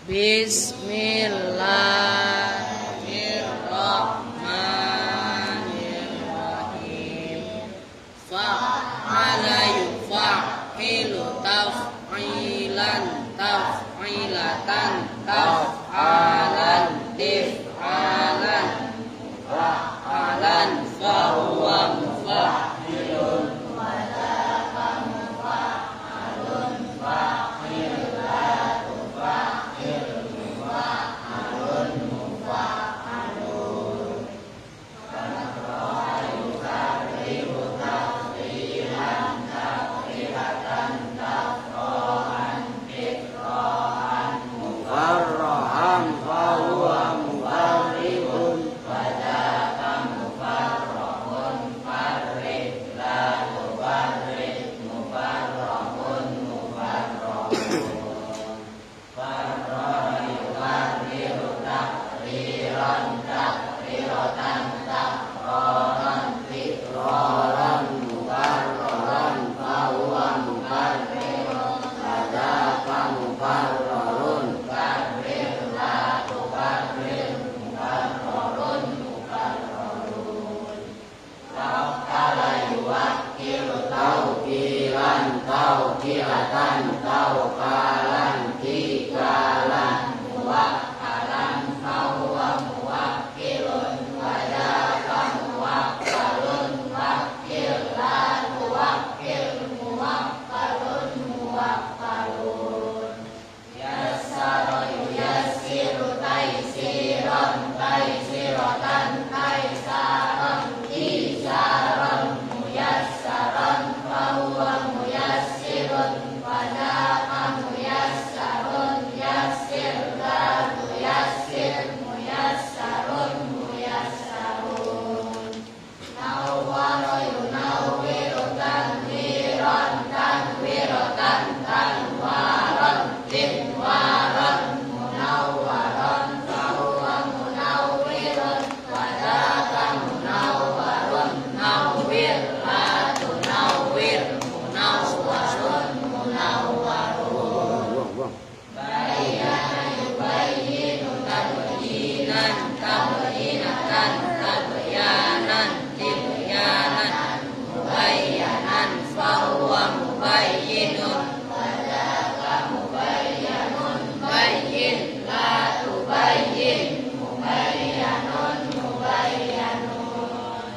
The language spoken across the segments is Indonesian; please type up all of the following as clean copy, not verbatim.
Bismillahirrahmanirrahim. Fa'ala yufa'ilu taf'ilan taf'ilatan taf'alan tif'alan fa'alan fahuwa mufa'ilun mufarraham fahuwa mufarrihun fadaka mufarrahun farrih la tufarrih mufarrahun mufarrahun farrah yufarrihu takriran takriratan takroran tikroran mufarroran fahuwa mufarrihun fadaka mufarrahun farrih la tufarrih mufarrahun mufarrahun Wakala yuwakilu taukilan taukilatan taukalan tikalan muwakkalan fahuwa muwakkilun wadaka muwakkalun wakkil la tuwakkil muwakkalun muwakkalun yassara yuyassiru taisiran taisiratan taisaran isaran muyassaran fahuwa muyassirun wadaka muyassarun yassir la tuyassir muyassarun muyassarun nawwara yunawwiru tanwiran tanwiratan tanwaran tinwaran munawwaran fahuwa munawwirun wadaka munawwarun nawwir la tunawwir munawwarun munawwarun bayyana yubayyinu tabyinan tabyinatan tabyanan tibyanan mubayyanan fahuwa mubayyinun wadaka mubayyanun bayyin la tubayyin mubayyanun mubayyanun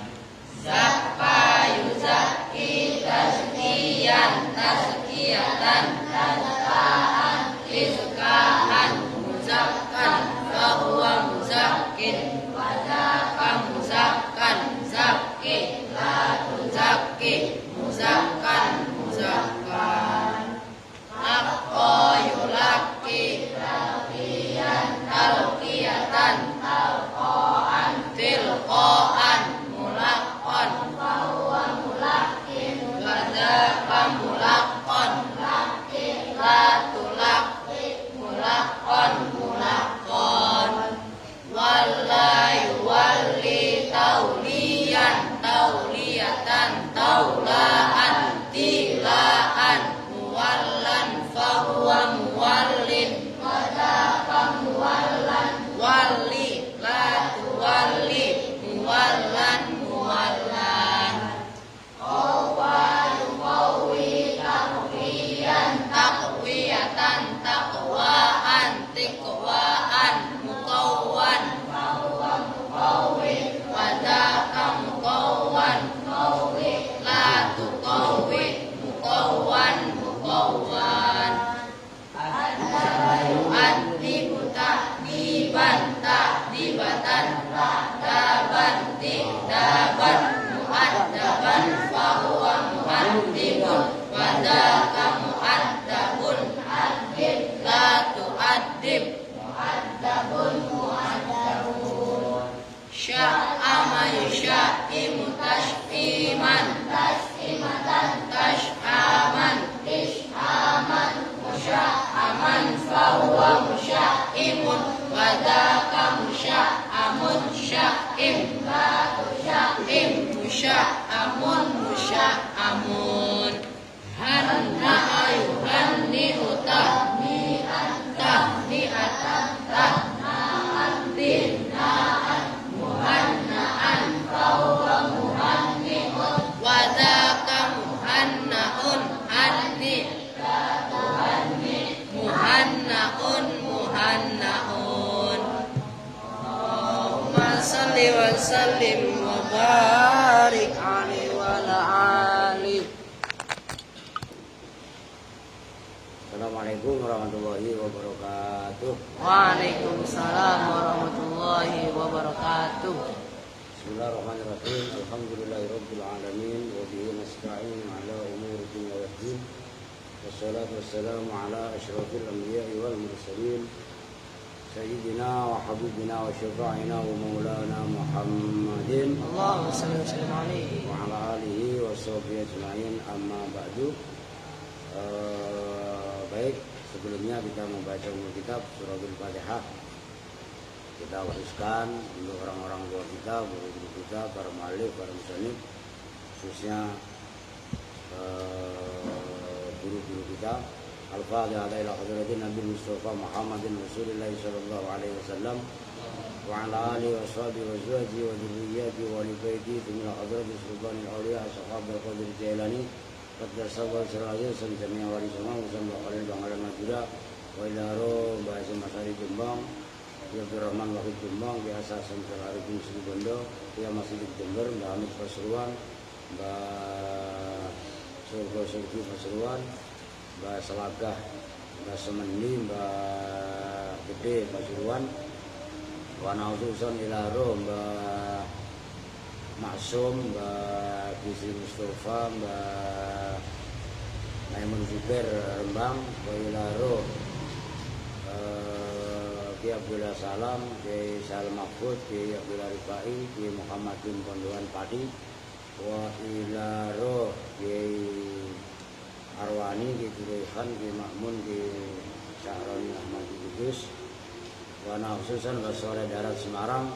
zakka yuzakki tazkiyan tazkiyatan tazkaan tizkaan muzakkan fahuwa muzakkin wadaka muzakkan zakki la tuzakki muzakkan muzakkan Lakko yulakki talqiyan talqiyatan talqaan tilqaan mulaqqan fahuwa mulaqqin wadaka mulaqqan laqqi la tulaqqi mulaqqan mulaqqan walla yuwalli tauliyan tauliyatan taulaan tilaan muwallan fahuwa muwallin wadaka muwallan walli la tuwalli muwallan muwallan qawwi taqwiyan taqwiyatan taqwaan tiqwaan muqawwan fahuwa muqawwi wadaka muqawwan qawwi la tuqawwi muqawwan muqawwan adibu ta'diban ta'dibatan ta'daban ti'daban mu'addaban fahuwa mu'addibun wadaka mu'addabun addib la tu'addib mu'addabun mu'addabun sya'ama yusyaimu tash'iman tash'imatan tash'aman tish'aman musya'aman fahuwa musya'aman وسلم وبارك عليه وعلى آله. Assalamualaikum warahmatullahi wabarakatuh. Waalaikumsalam warahmatullahi wabarakatuh. Bismillahirrahmanirrahim. Alhamdulillahirabbil alamin wa bihi nasta'in ala umuri dunya waddin. Wassalatu wassalamu ala asyrafil anbiya'i wal mursalin sayyidina wa habibina wa syafi'ina wa maulana Muhammadin Allahumma shalli wa sallim alaihi wa ala alihi wa sahbihi ajma'in, amma ba'du. Baik, sebelumnya kita membaca umul kitab suratul Fatihah. Kita khususkan untuk orang-orang tua kita, guru-guru kita, para mu'allif, para musannif, khususnya guru-guru kita. Al-Fatihah ila hadratin Nabi Mustafa Muhammadin Rasulullah sallallahu alaihi wasallam wa ala alihi wa sahbihi wa azwajihi wa dzurriyyatihi wa ali baitihi min hadratis sultanil auliya sahabat qadir jailani qadar sabar sirajul sanjami'a wali sama musamba qalil bangalan madura wa ila roh bahasa masari Jombang ya Abdurrahman Wahid Jombang biasa Samsul Arifin Situbondo ya Masjid Jember Mbak Hamid Pasuruan Mbak Surga Surgi Pasuruan Mbak Selagah Mbak Semendi Mbak Gede Pasuruan Wana Ususan Ilaro Mbak Maksum Mbak Gizi Mustafa Mbak Naimun Zubair Rembang Mbak Ilaro Ki Abdullah Salam, Ki Salam Mahfud, Ki Abdullah Rifai, Ki Muhammadin Pondohan Padi, Wa Ilaro, Ki Arwani, Ki Turehan, Ki Makmun, Ki Syahroni Ahmad Kudus, Wa Nafsusan Basore Darat Semarang,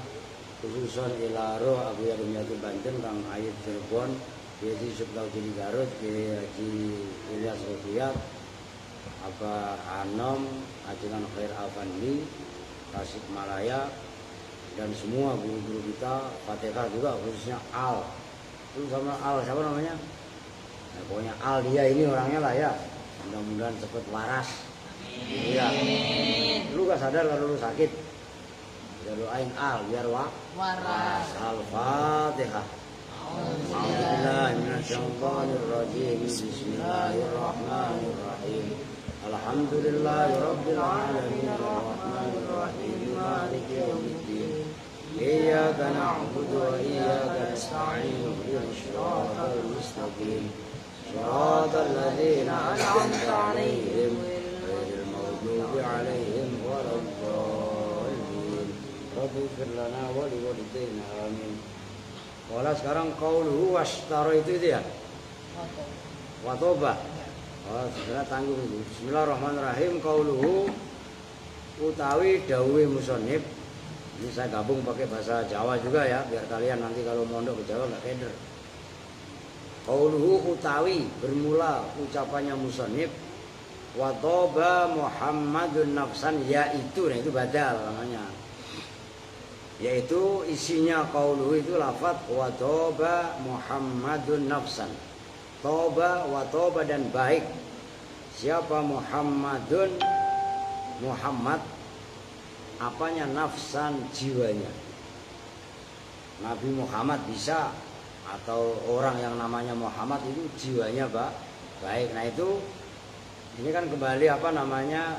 khususan Ilaro Abu Yadumyati Banten, Kang Ayub Cirebon, Ki Haji Subtau Jili Garut, Ki Haji Ilyas Rubiat, Abah Anom, Ajilan Khair Afandi, Tasik Malaya, dan semua guru-guru kita, Fatihah juga khususnya Al. Itu sama Al siapa namanya? Nah, pokoknya Al dia ini orangnya lah ya. Mudah-mudahan cepat waras. Iya. Lu gak sadar kalau lu sakit. Ya doain Al biar waras. Al-Fatihah. A'udzubillahi Bismillahirrahmanirrahim. Alhamdulillahirabbil alamin arrahmanir rahim maliki yaumiddin. Iyyaka na'budu wa iyyaka nasta'in ihdinas siratal mustaqim. Shiratal ladzina an'amta 'alaihim ghairil maghdubi 'alaihim waladdallin. Rabbighfir lana wa liwalidayna amin. Wala sekarang qauluhu washtara itu ya. Wa toba. Oh, segera tanggung itu. Bismillahirrahmanirrahim. Qauluhu utawi dawuhe musannif. Ini saya gabung pakai bahasa Jawa juga ya, biar kalian nanti kalau mondok ke Jawa enggak keder. Qauluhu utawi bermula ucapannya musannif wa toba Muhammadun nafsan, yaitu, nah itu badal namanya. Yaitu isinya qauluhu itu lafaz wa toba Muhammadun nafsan. Toba wa toba dan baik. Siapa Muhammadun? Muhammad apanya? Nafsan, jiwanya. Nabi Muhammad bisa, atau orang yang namanya Muhammad itu jiwanya baik. Nah itu ini kan kembali apa namanya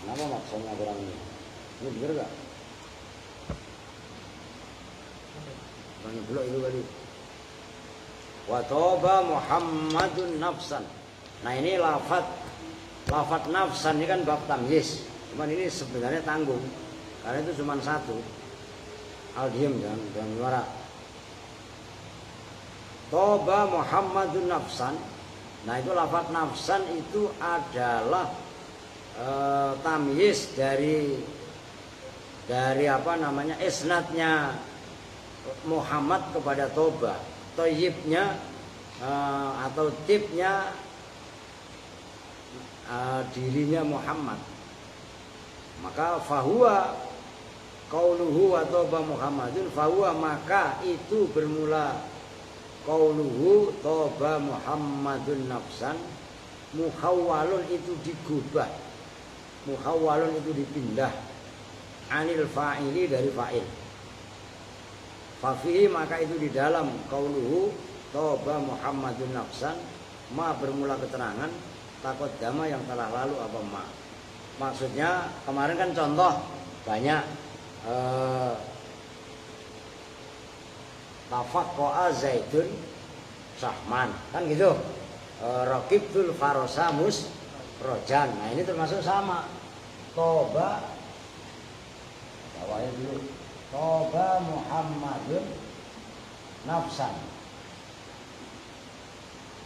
apa maksudnya orang ini? Ini bener gak? Bang blok itu tadi. Wa toba Muhammadun nafsan. Nah ini lafaz nafsan ini kan bab tamyiz. Cuman ini sebenarnya tanggung karena itu cuma satu. Al diem dan suara. Toba Muhammadun nafsan. Nah itu lafaz nafsan itu adalah tamyiz dari apa namanya isnadnya Muhammad kepada toba. Toyibnya atau tipnya dirinya Muhammad. Maka fahuwa qauluhu wa toba Muhammadun, fahuwa maka itu bermula qauluhu toba Muhammadun nafsan, muhawwalun itu digubah, muhawwalun itu dipindah, anil fa'ili dari fa'il. Fafihi maka itu di dalam qauluhu toba Muhammadun nafsan ma bermula keterangan takut dama yang telah lalu apa ma. Maksudnya kemarin kan contoh banyak tafaqqa Zaidun Sahman kan gitu. Raqibtul farosamus rojan. Nah ini termasuk sama. Toba bawahnya dulu. Toba Muhammadun nafsan.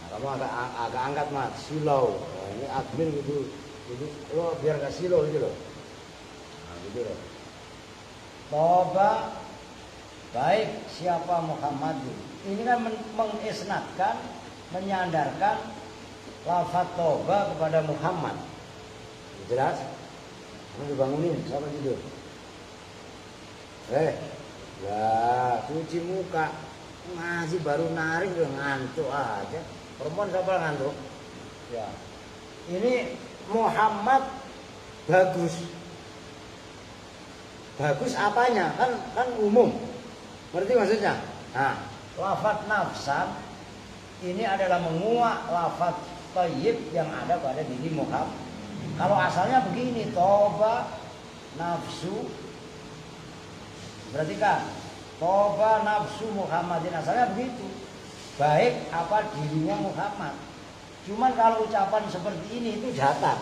Nah, kamu agak angkat mat silau. Nah, ini admin gitu. Jadi lo biar gak silau gitu loh. Nah gitu loh. Toba baik siapa Muhammadun. Ini kan mengisnadkan, menyandarkan lafaz toba kepada Muhammad. Jelas? Kamu dibangunin, siapa tidur? Ya, cuci muka. Ngaji baru narik udah ngantuk aja. Perempuan siapa ngantuk? Ya. Ini Muhammad bagus. Bagus apanya? Kan umum. Ngerti maksudnya? Nah, lafaz nafsan ini adalah menguak lafaz thayyib yang ada pada diri Muhammad. Kalau asalnya begini, toba nafsu. Berarti kan toba nafsu Muhammadin asalnya begitu. Baik apa dirinya Muhammad. Cuman kalau ucapan seperti ini itu datar.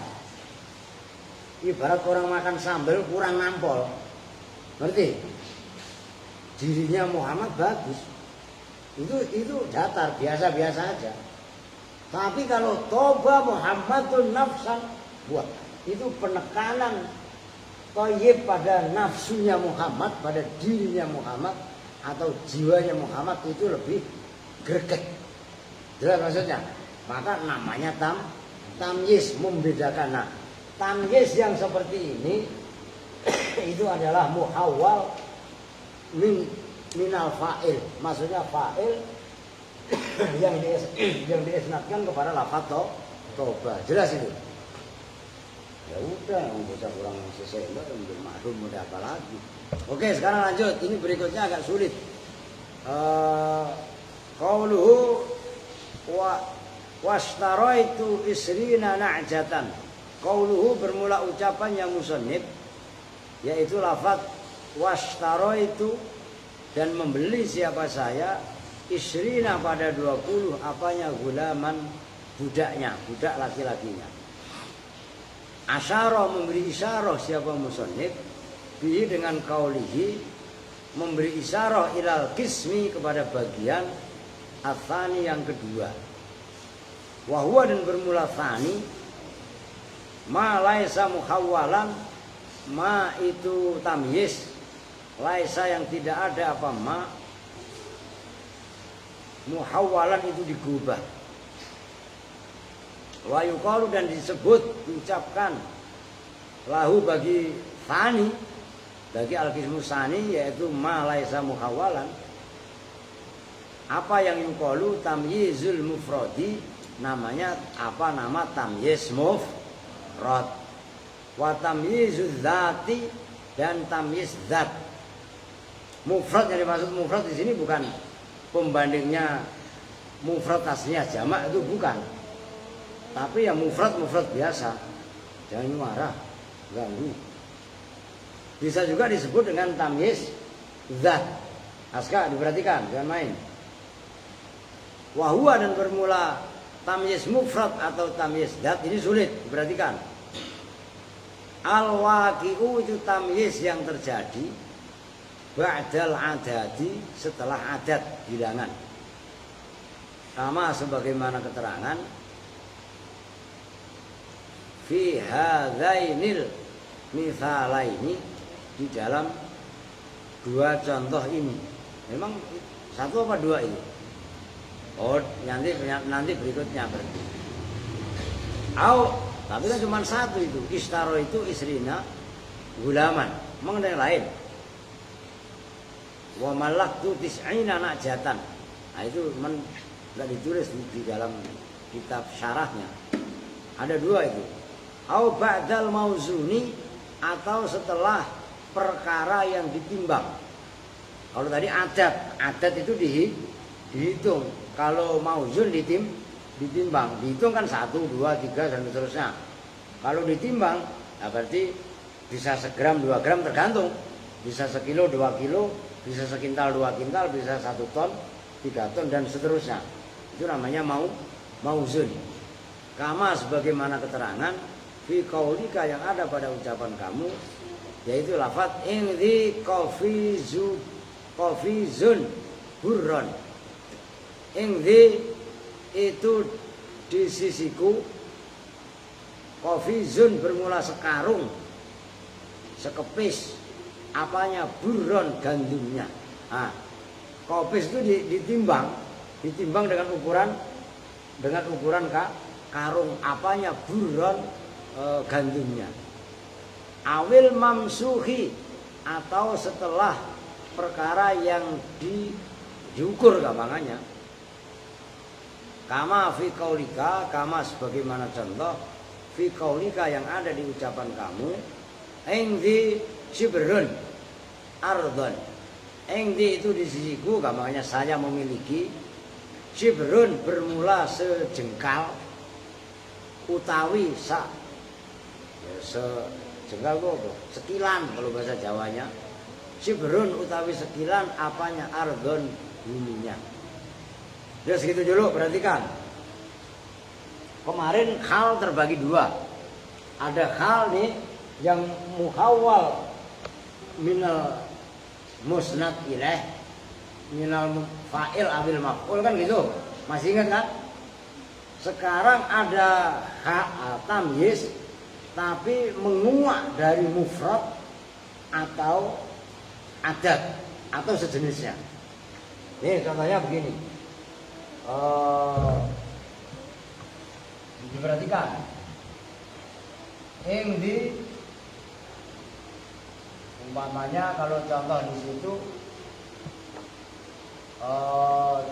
Ibarat orang makan sambal kurang nampol. Ngerti? Dirinya Muhammad bagus. Itu datar, biasa-biasa aja. Tapi kalau toba Muhammadun nafsan, buat itu penekanan thayyib pada nafsunya Muhammad, pada dirinya Muhammad atau jiwanya Muhammad itu lebih greget. Jelas maksudnya? Maka namanya tamyiz, membedakan. Nah, tamyiz yang seperti ini itu adalah muhawwal minal fa'il. Maksudnya fa'il yang diisnadkan kepada lafaz toba. Jelas itu? Ya udah, yang bocah kurang selesai belum maklum mau apa lagi. Oke, sekarang lanjut. Ini berikutnya agak sulit. Qauluhu wastaraitu isrina na'jatan. Qauluhu bermula ucapan yang musannif yaitu lafaz wastaraitu dan membeli siapa saya isrina pada 20 apanya gulaman budaknya, budak laki-lakinya. Asyarah memberi isyarah siapa musannif bihi dengan qaulihi memberi isyarah ilal qismi kepada bagian atsani yang kedua. Wa huwa dan bermula tsani ma laisa muhawwalan ma itu tamyiz laisa yang tidak ada apa ma muhawwalan itu digubah. Wa yuqalu dan disebut diucapkan lahu bagi tsani bagi al-qismu tsani yaitu ma laisa muhawwalan. Apa yang yuqalu tamyizul mufradi namanya apa nama tamyiz mufrad. Wa tamyizuz dzati dan tamyiz dzat. Mufrad yang dimaksud mufrad di sini bukan pembandingnya mufrad aslinya jamak, itu bukan. Tapi yang mufrad biasa. Jangan marah, ganggu. Bisa juga disebut dengan tamyiz dzat. Aska diperhatikan, jangan main. Wa huwa dan bermula tamyiz mufrad atau tamyiz dzat ini sulit, diperhatikan. Al-waqi'u itu tamyiz yang terjadi ba'dal adadi setelah adat bilangan. Sama sebagaimana keterangan fi hadzainil mithalaini di dalam dua contoh ini. Memang satu apa dua ini? Oh, nanti berikutnya berarti. Tapi kan cuma satu itu. Istaro itu isrina gulaman. Memang ada yang lain. Wa malaktu tis'ina na'jatan. Nah itu memang enggak ditulis di dalam kitab syarahnya. Ada dua itu. Au ba'dal mauzuni atau setelah perkara yang ditimbang. Kalau tadi adat itu dihitung. Kalau mauzun ditimbang, dihitung kan 1, 2, 3 dan seterusnya. Kalau ditimbang, nah berarti bisa segram, 2 gram tergantung. Bisa sekilo, 2 kilo, bisa sekintal, 2 kintal, bisa 1 ton, 3 ton dan seterusnya. Itu namanya mauzun. Kama sebagaimana keterangan fi qaulika yang ada pada ucapan kamu, yaitu lafaz indi qafizun burron. Indi itu di sisiku, qafizun bermula sekarung, sekepis, apanya burron gandumnya. Nah, qafis itu ditimbang dengan ukuran karung, apanya burron gandumnya. Awil mamsuhi atau setelah perkara yang diukur gampangannya. Kama fi qaulika, kama sebagaimana contoh fi qaulika yang ada di ucapan kamu, indi shibrun ardon. Indi itu di sisiku, gampangannya saya memiliki, shibrun bermula sejengkal, utawi sejengkal itu sekilan kalau bahasa Jawanya. Shibrun utawi sekilan apanya ardon buminya. Ya segitu dulu, perhatikan. Kemarin hal terbagi 2. Ada hal nih yang muhawwal minal musnad ilaih, minal fa'il abil maf'ul kan gitu. Masih ingat kan? Sekarang ada tamyiz tapi menguak dari mufrad atau adat atau sejenisnya. Nih contohnya begini. Diperhatikan. Indi umpamanya kalau contoh di situ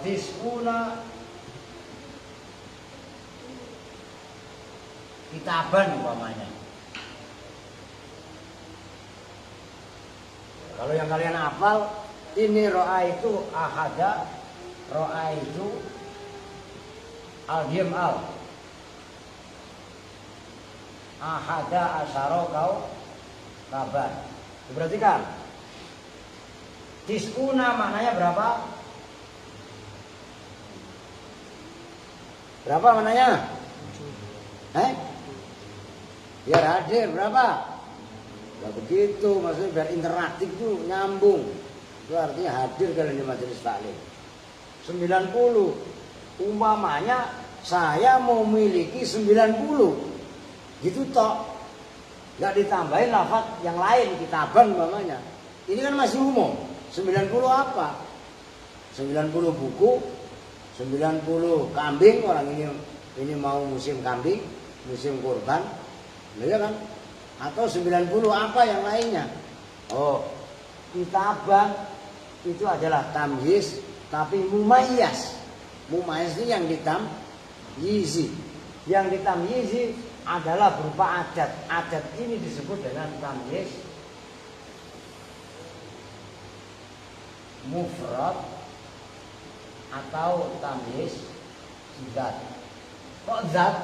tisuna kitaban umpamanya. Kalau yang kalian hafal, ini ro'a itu ahada, ro'a itu al-diem al, ahada asyaro kau kabar. Diperhatikan. Tis'una maknanya berapa? Berapa maknanya? Biar hadir berapa? Ya begitu, maksudnya biar interaktif tuh nyambung. Itu artinya hadir kalian di majelis taklim. 90. Umpamanya saya memiliki 90. Gitu toh. Enggak ditambahin lafaz yang lain, kitaban umpamanya. Ini kan masih umum. 90 apa? 90 buku, 90 kambing, orang ini mau musim kambing, musim kurban. Ya kan? Atau 90 apa yang lainnya? Oh, kitabah itu adalah tamyiz tapi mumayyaz. Mumayyaz itu yang ditamyizi. Yang ditamyizi adalah berupa adat. Adat ini disebut dengan tamyiz mufrad atau tamyiz zat. Kok zat?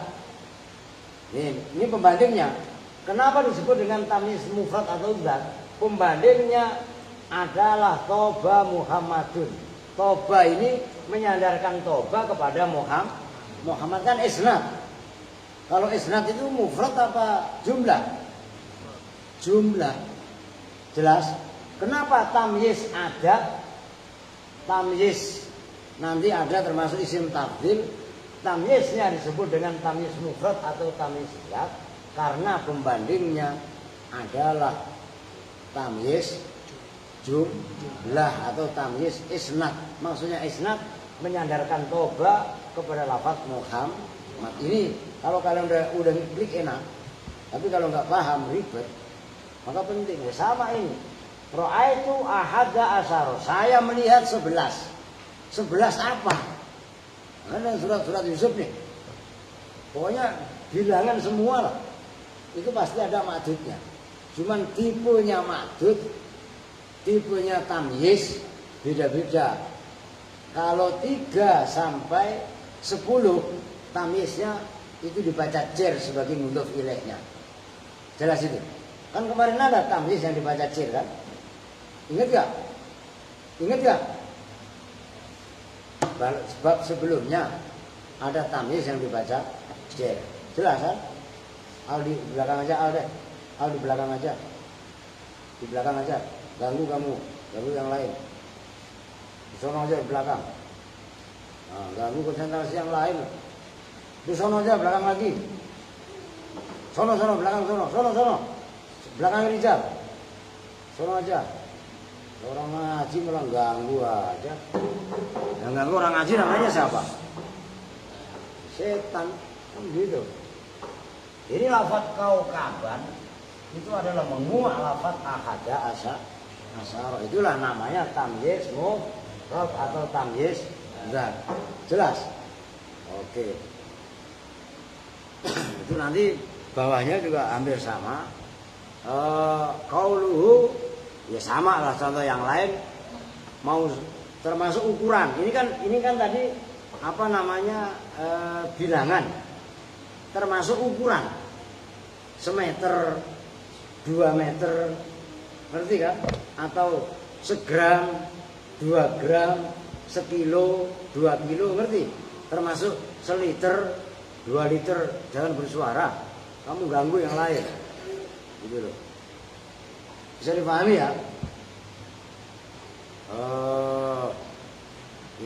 Ini pembandingnya. Kenapa disebut dengan tamyiz mufrad atau zat? Pembandingnya adalah Toba Muhammadun. Toba ini menyandarkan Toba kepada Muhammad kan isnad. Kalau isnad itu mufrad apa jumlah? Jumlah. Jelas? Kenapa tamyiz ada? Tamyiz nanti ada termasuk isim tafdil. Tamyiznya disebut dengan tamyiz mufrad atau tamyiz zat karena pembandingnya adalah tamyiz jumlah atau tamyiz isnad. Maksudnya isnad menyandarkan Toba kepada lafaz Muhammad. Ini kalau kalian udah klik enak, tapi kalau nggak paham ribet, maka penting. Sama ini. Ra'aitu ahada asyara. Saya melihat 11. 11 apa? Ada surat-surat Yusuf nih. Pokoknya bilangan semua lah. Itu pasti ada maksudnya. Cuman tipenya maksud, tipenya tamyiz, beda-beda. Kalau 3 sampai 10 tamyiznya itu dibaca jer sebagai mudhof ilaihnya. Jelas itu. Kan kemarin ada tamyiz yang dibaca jer kan? Ingat gak? Ingat gak? Sebab sebelumnya ada tamyiz yang dibaca jer. Jelas kan? Al di belakang aja, Al deh. Al di belakang aja. Di belakang aja. Ganggu kamu, ganggu yang lain. Di sono aja di belakang. Nah, ganggu konsentrasi yang lain. Di sono aja belakang lagi. Sono belakang sono. Belakang Rijal. Sono aja. Orang ngaji malah ganggu aja. Yang ganggu orang ngaji namanya siapa? Setan. Kan gitu. Ini lafaz kaukaban itu adalah menguak lafaz ahada asyara. Itulah namanya tamyiz mufrad atau tamyiz dzat. Jelas? Oke. Itu nanti bawahnya juga hampir sama. Qauluhu ya sama lah contoh yang lain mau termasuk ukuran. Ini kan tadi apa namanya bilangan. Termasuk ukuran. Semeter, 2 meter, ngerti kan? Atau segram, 2 gram, sekilo, 2 kilo, ngerti? Termasuk seliter, 2 liter, jangan bersuara. Kamu ganggu yang lain. Gitu loh. Bisa dipahami ya?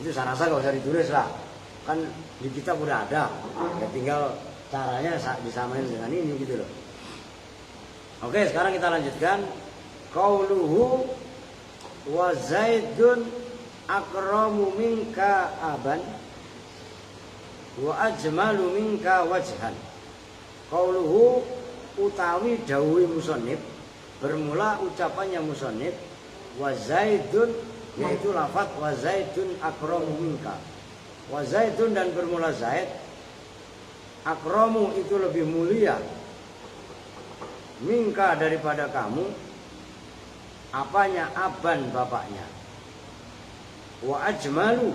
Itu saya rasa gak usah ditulis lah. Kan di kitab udah ada. Ya tinggal caranya disamain dengan ini gitu loh. Oke, sekarang kita lanjutkan. Qauluhu wa Zaidun akramu minka aban wa ajmalu minka wajhan. Qauluhu utawi dawuhe musannif, bermula ucapannya musannif wa Zaidun, yaitu lafaz wa Zaidun akramu minka. Wa Zaidun dan bermula Zaid, akramu itu lebih mulia minka daripada kamu. Apanya? Aban bapaknya. Wa ajmalu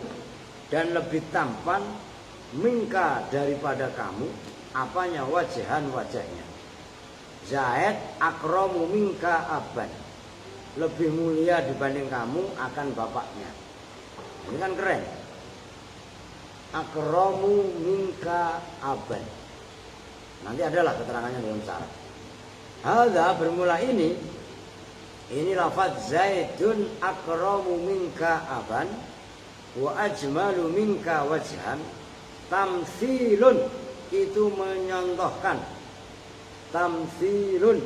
dan lebih tampan minka daripada kamu. Apanya? Wajhan wajahnya. Zaid akramu minka aban, lebih mulia dibanding kamu akan bapaknya. Ini kan keren. Akramu minka aban. Nanti adalah keterangannya dalam syarat. Hadza bermula ini lafaz Zaidun akramu minka aban wa ajmalu minka wajhan. Tamtsilun itu menyontohkan. Tamtsilun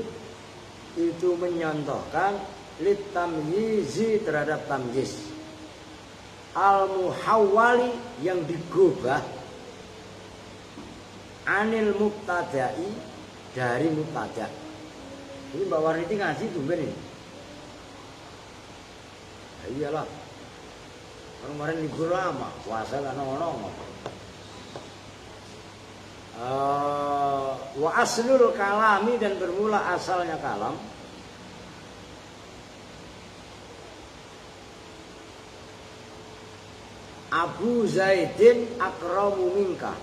itu menyontohkan lit tamyizi terhadap tamyiz. Al muhawwali yang digubah anil mubtada'i dari mubtada'. Ini Mbak Warniti ngaji tumben ini. Ya iyalah. Kemarin libur lama, puasa lah nongol-nongol. Wa aslul kalami dan bermula asalnya kalam. Abu Zaidin akramu minka.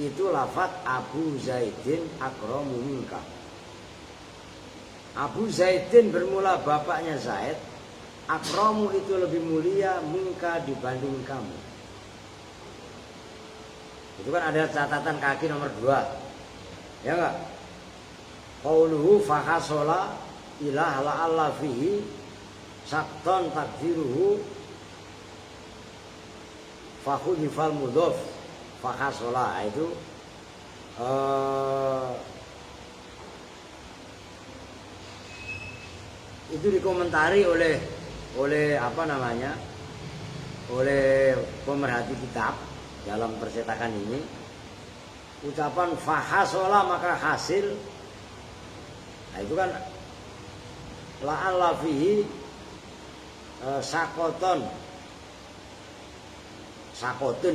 Itu lafaz Abu Zaidin akramu minka. Abu Zaidin bermula bapaknya Zaid. Akramu itu lebih mulia minka dibanding kamu. Itu kan ada catatan kaki nomor 2. Ya enggak? Qauluhu fahasola ilah la'alla fihi sakton takdiruhu fakhudifal mudhof fahasola. Itu dikomentari oleh apa namanya, oleh pemerhati kitab dalam percetakan ini. Ucapan fahasola maka hasil, nah itu kan la'alla fihi sakotun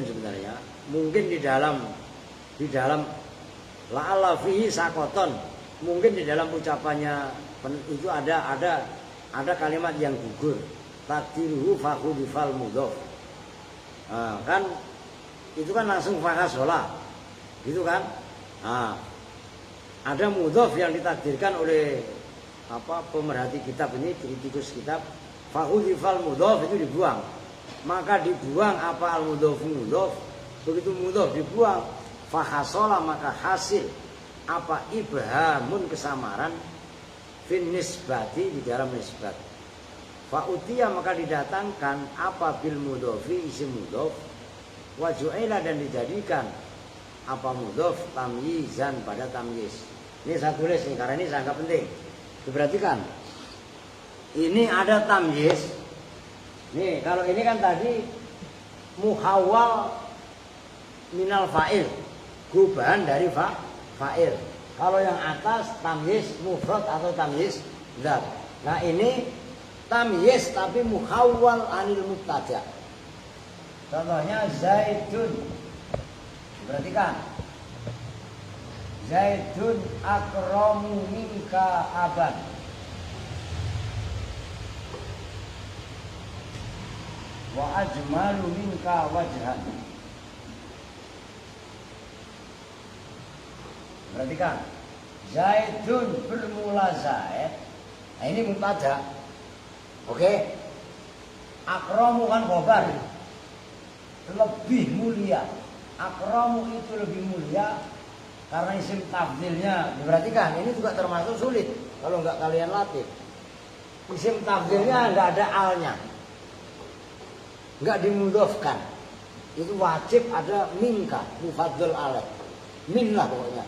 sebenarnya, mungkin di dalam la'alla fihi sakotun, mungkin di dalam ucapannya itu ada kalimat yang gugur. takdiruhu fakhudifal mudhof. Kan itu kan langsung fakhasola gitu kan. Ada mudhof yang ditakdirkan oleh pemerhati kitab ini, kritikus kitab. Fakhudifal mudhof itu dibuang, maka dibuang apa al mudhof mudhof. Begitu mudhof dibuang, fakhasola maka hasil apa ibhamun kesamaran fin nisbati di dalam nisbat. Fa'utiya maka didatangkan apa bil mudhofi isim mudhof waju'ila dan dijadikan apa mudhof tamyizan pada tamyiz. Ini saya tulis nih karena ini sangat penting. Diperhatikan. Ini ada tamyiz. Nih kalau ini kan tadi muhawwal minal fa'il, gubahan dari fa'il. Kalau yang atas tamyiz mufrad atau tamyiz dzat. Nah ini tamyiz tapi muhawwal anil mubtada. Contohnya Zaidun. Perhatikan. Zaidun akramu minka aban. Wa ajmalu minka wajhan. Perhatikan. Zaidun bermula Zaid. Nah ini mubtada. Oke. Akramu kan khobar. Lebih mulia. Akramu itu lebih mulia karena isim tafdilnya. Diperhatikan, ini juga termasuk sulit kalau enggak kalian latih. Isim tafdilnya enggak ada alnya. Enggak dimudhofkan. Itu wajib ada minka, mufaddal alaih. Min lah pokoknya.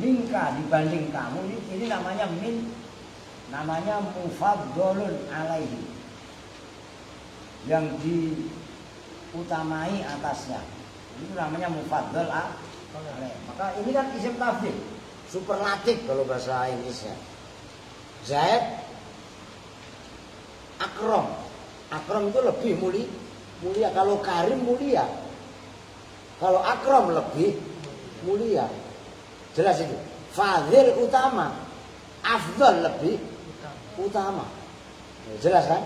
Minka dibanding kamu ini namanya min. Namanya mufaddalun alaihi, yang diutamai atasnya. Itu namanya mufaddal alaihi. Maka ini kan isim tafdil, superlatif kalau bahasa Inggrisnya. Zaid akram. Akram itu lebih mulia. Kalau karim mulia. Kalau akram lebih mulia. Jelas itu. Fadhil utama, afdal lebih utama. Jelas kan?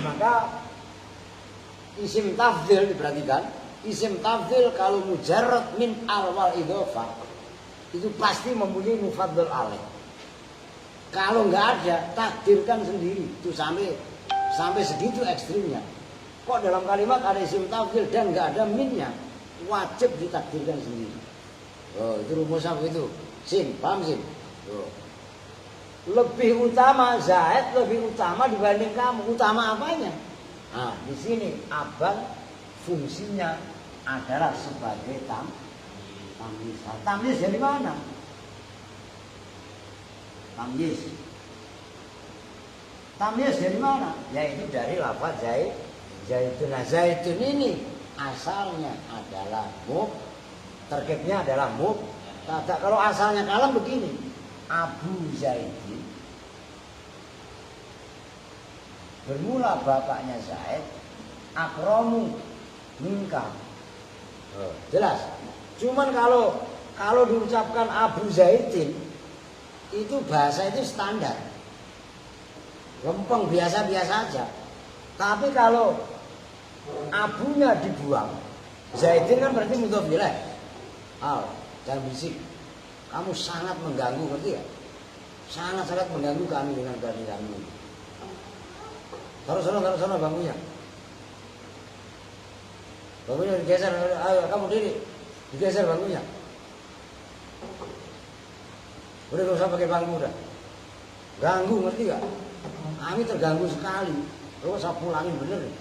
Maka isim tafdil diperhatikan. Isim tafdil kalau mujarrad min al wal idhofah itu pasti mempunyai mufaddal alaih. Kalau nggak ada, takdirkan sendiri. Itu sampai segitu ekstrimnya. Kok dalam kalimat ada isim tafdil dan nggak ada minnya, wajib ditakdirkan sendiri. Oh, itu rumusnya begitu. Sin, paham sin? Oh. Lebih utama Zaid lebih utama dibanding kamu. Utama apanya? Nah, di sini abang fungsinya adalah sebagai tamyiz. Tamyiz dari mana? Tamyiz dari mana? Yaitu dari lafaz Zaidun. Nah, Zaidun ini asalnya adalah terkibnya adalah mubtada. Kalau asalnya kalam begini, Abu Zaidin bermula bapaknya Zaid, akramu minka. Jelas. Cuman kalau diucapkan Abu Zaidin itu bahasa itu standar, lempeng biasa-biasa aja. Tapi kalau abunya dibuang, Zaidin kan berarti mudhof ilaih. Jangan berisik. Kamu sangat mengganggu, ngerti ya? Sangat-sangat mengganggu kami dengan kehadiranmu. Taruh sana bangkunya. Bangkunya digeser. Ayo kamu diri. Digeser bangkunya. Udah gak usah pakai bangku udah. Ganggu, ngerti gak? Kami terganggu sekali. Lu usah pulangin bener nih.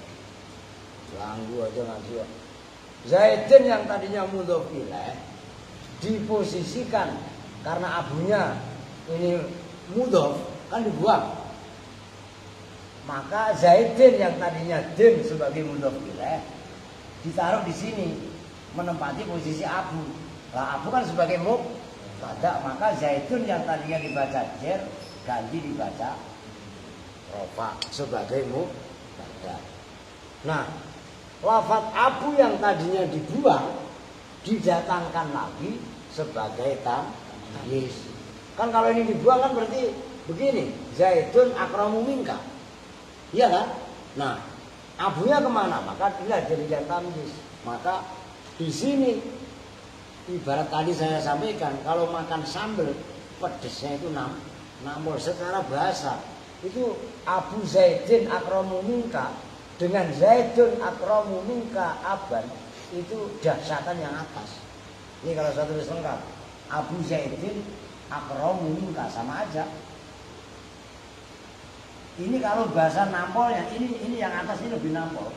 Ganggu aja ngaji ya. Zaidin yang tadinya mudhof ilaih diposisikan karena abunya ini mudhof kan dibuang. Maka Zaidin yang tadinya din sebagai mudhof ilaih ditaruh di sini menempati posisi abu. Lah abu kan sebagai mubtada, maka Zaidun yang tadinya dibaca jer ganti dibaca rofa sebagai mubtada. Nah, lafaz abu yang tadinya dibuang didatangkan lagi sebagai tamyiz. Kan kalau ini dibuang kan berarti begini, Zaidun akramu minka. Iya kan? Nah, abunya kemana? Maka dia jadikan tamyiz. Maka di sini ibarat tadi saya sampaikan, kalau makan sambal pedesnya itu nampol secara bahasa. Itu Abu Zaidin akramu minka dengan Zaidun akramu minka aban itu dahsyatan yang atas. Ini kalau satu tulis lengkap, Abu Zaidin akramu minka sama aja. Ini kalau bahasa nampolnya, ini yang atas ini lebih nampol,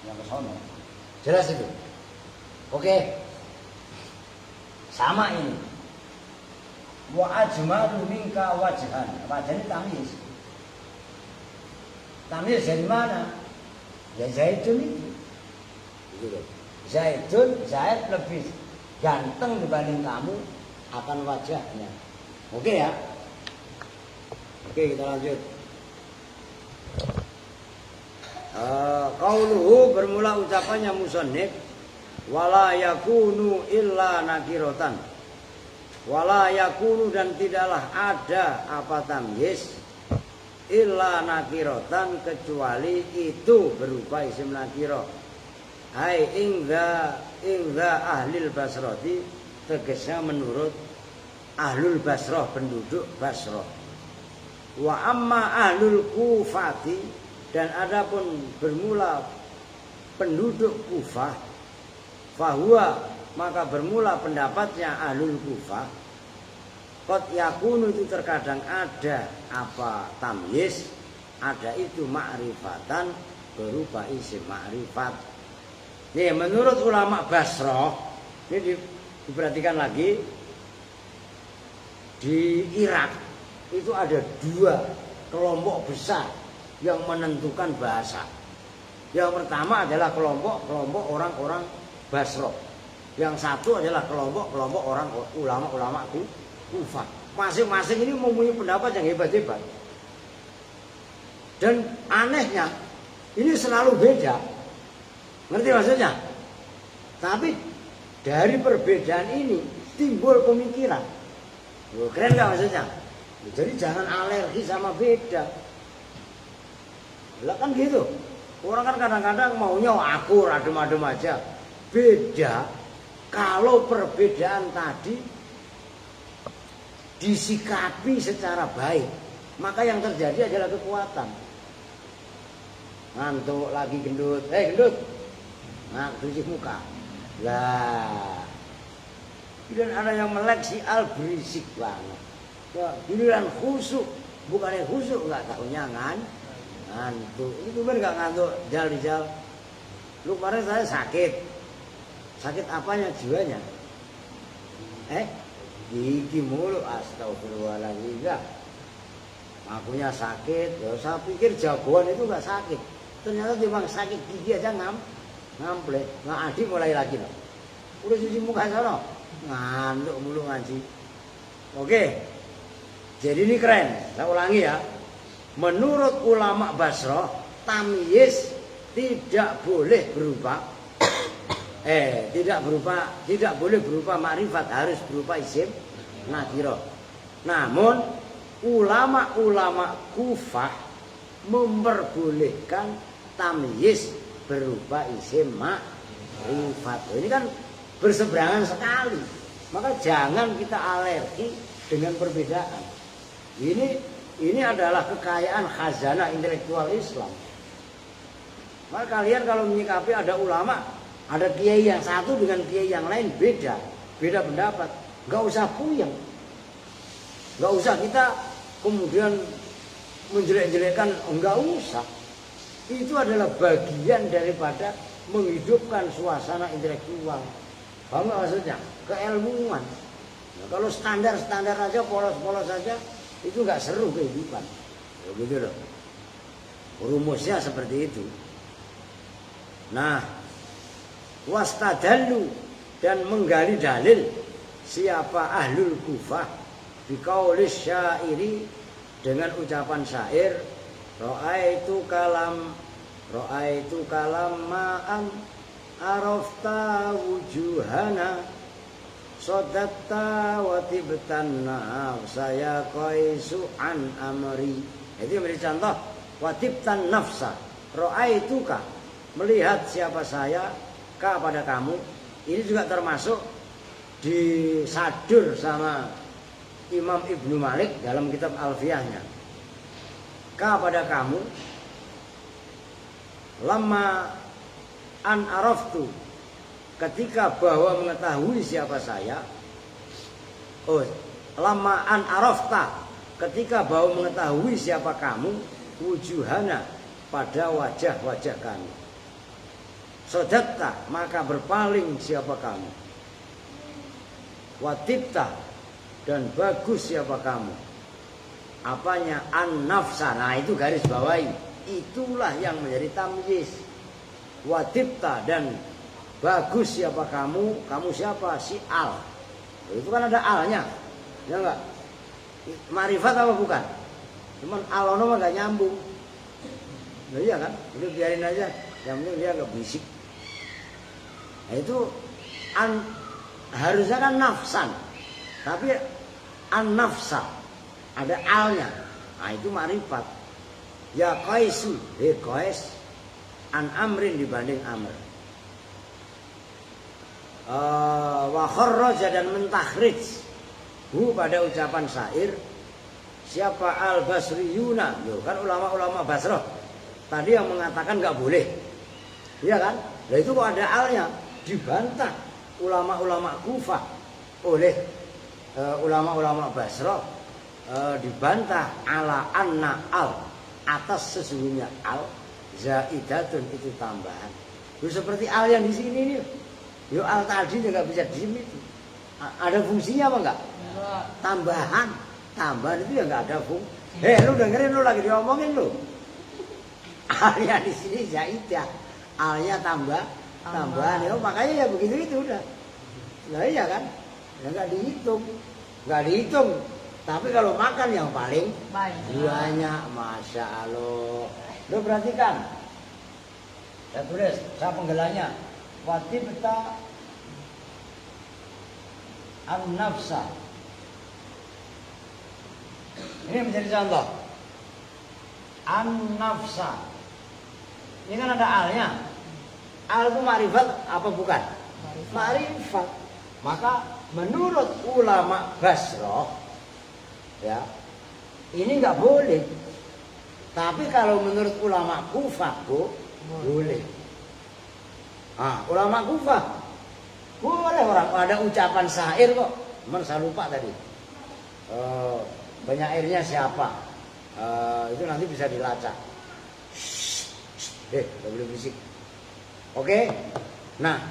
yang ke sono. Jelas itu? Oke. Sama ini. Wa ajmalu minka wajhan. Wajhan ini tamyiz. Tamyiz dari mana? Ya Zaidun itu. Zaid lebih ganteng dibanding kamu akan wajahnya. Oke ya? Oke, kita lanjut. Qauluhu bermula ucapannya musannif wala yakunu illa nakiratan. Wala yakunu dan tidaklah ada apa tamyiz illa nakiratan kecuali itu berupa isim nakirah. Hai ingza ahlil basrati tegasnya menurut ahlul basrah penduduk Basrah. Wa amma ahlul kufati dan adapun bermula penduduk Kufah fahuwa maka bermula pendapatnya ahlul Kufah qad yakunu itu terkadang ada apa tamyiz ada itu ma'rifatan berupa isim ma'rifat. Nih menurut ulama Basrah ini diperhatikan lagi di Irak itu ada dua kelompok besar yang menentukan bahasa. Yang pertama adalah kelompok orang-orang Basrah. Yang satu adalah kelompok orang ulama-ulama Kufah. Masing-masing ini mempunyai pendapat yang hebat-hebat. Dan anehnya ini selalu beda. Ngerti maksudnya? Tapi dari perbedaan ini timbul pemikiran. Loh, keren gak maksudnya? Jadi jangan alergi sama beda. Lah kan gitu. Orang kan kadang-kadang maunya akur, adem-adem aja. Beda kalau perbedaan tadi disikapi secara baik, maka yang terjadi adalah kekuatan. Ngantuk lagi gendut, gendut. Nah, cuci muka. Lah. Dan ada yang melek si al berisik banget. Ya, giliran khusuk, bukannya khusuk enggak tahunya ngantuk. Itu kan enggak ngantuk jal. Lu kemarin saya sakit. Sakit apanya jiwanya? Gigi mulu astagfirullahaladzim. Akunya sakit, ya saya pikir jagoan itu enggak sakit. Ternyata memang sakit gigi aja ngamble. Nggak adi mulai lagi loh. Udah cuci muka sana. Ngantuk mulu ngaji. Oke. Jadi ini keren. Saya ulangi ya. Menurut ulama Basrah, tamyiz tidak boleh berupa tidak boleh berupa makrifat, harus berupa isim nakirah. Namun ulama-ulama Kufah memperbolehkan tamyiz berupa isim makrifat. Ini kan berseberangan sekali. Maka jangan kita alergi dengan perbedaan. Ini adalah kekayaan khazanah intelektual Islam. Maka kalian kalau menyikapi ada ulama, ada kiai yang satu dengan kiai yang lain beda pendapat, nggak usah puyeng, nggak usah kita kemudian menjelek-jelekkan, nggak usah. Itu adalah bagian daripada menghidupkan suasana intelektual. Paham nggak maksudnya? Keilmuan. Nah, kalau standar aja, polos aja, itu nggak seru kehidupan. Ya, gitu loh. Rumusnya seperti itu. Nah, wastadallu dan menggali dalil siapa ahlul Kufah biqaulis syairi dengan ucapan syair ra'aitu kalam ma'an arafta wujuhana Sodatta wa tibtan nafsa ya qaisu an amri. Itu yang beri contoh. Wa tibtan nafsa. Ra'aituka. Melihat siapa saya kepada kamu. Ini juga termasuk disadur sama Imam Ibnu Malik dalam kitab Alfiyahnya. Kepada kamu. Lama an araftu. Ketika bahwa mengetahui siapa saya. Lama an arafta. Ketika bahwa mengetahui siapa kamu. Wujuhana. Pada wajah-wajah kami. Sodatta. Maka berpaling siapa kamu. Watibta. Dan bagus siapa kamu. Apanya? An-nafsa. Nah itu garis bawahi. Itulah yang menjadi tamyiz. Watibta. Dan bagus siapa kamu. Kamu siapa? Si al. Itu kan ada alnya. Ya enggak? Marifat apa bukan? Cuman al-ono mah gak nyambung. Nah, iya kan? Udah biarin aja. Yang penting dia gak berisik. Nah itu harusnya kan nafsan. Tapi an-nafsa. Ada alnya. Nah itu marifat. Ya qaisu. Qais. An amrin dibanding amr. Wa kharraja dan mentakhrij pada ucapan syair. Siapa al-basriyuna. Loh, kan ulama-ulama Basrah. Tadi yang mengatakan gak boleh. Iya kan? Nah itu kok ada alnya. Dibantah ulama-ulama Kufah oleh ulama-ulama Basrah. Dibantah ala anna al. Atas sesungguhnya al. Zaidatun itu tambahan. Loh, seperti al yang di sini nih. Yo al tadi juga bisa diem itu. Ada fungsinya apa enggak? Tambahan. Tambahan itu ya enggak ada fungsi. Lu dengerin lu lagi diomongin lu. Alnya di sini zaidah. Alnya tambahan. Ya makanya ya begitu itu udah. Nah iya kan? Ya enggak dihitung. Enggak dihitung. Tapi kalau makan yang paling banyak. Masya Allah. Lu perhatikan. Saya tulis, saya penggelannya. Watibta an-nafsa. Ini menjadi contoh. An-nafsa. Ini kan ada alnya. Al itu marifat apa bukan? Marifat. Maka menurut ulama Basrah, ya, ini nggak boleh. Tapi kalau menurut ulama Kufah, boleh. Ulama Kufah boleh orang ada ucapan syair kok. Cuman saya lupa tadi. Penyairnya siapa? Itu nanti bisa dilacak. Gak boleh berisik. Oke. Nah,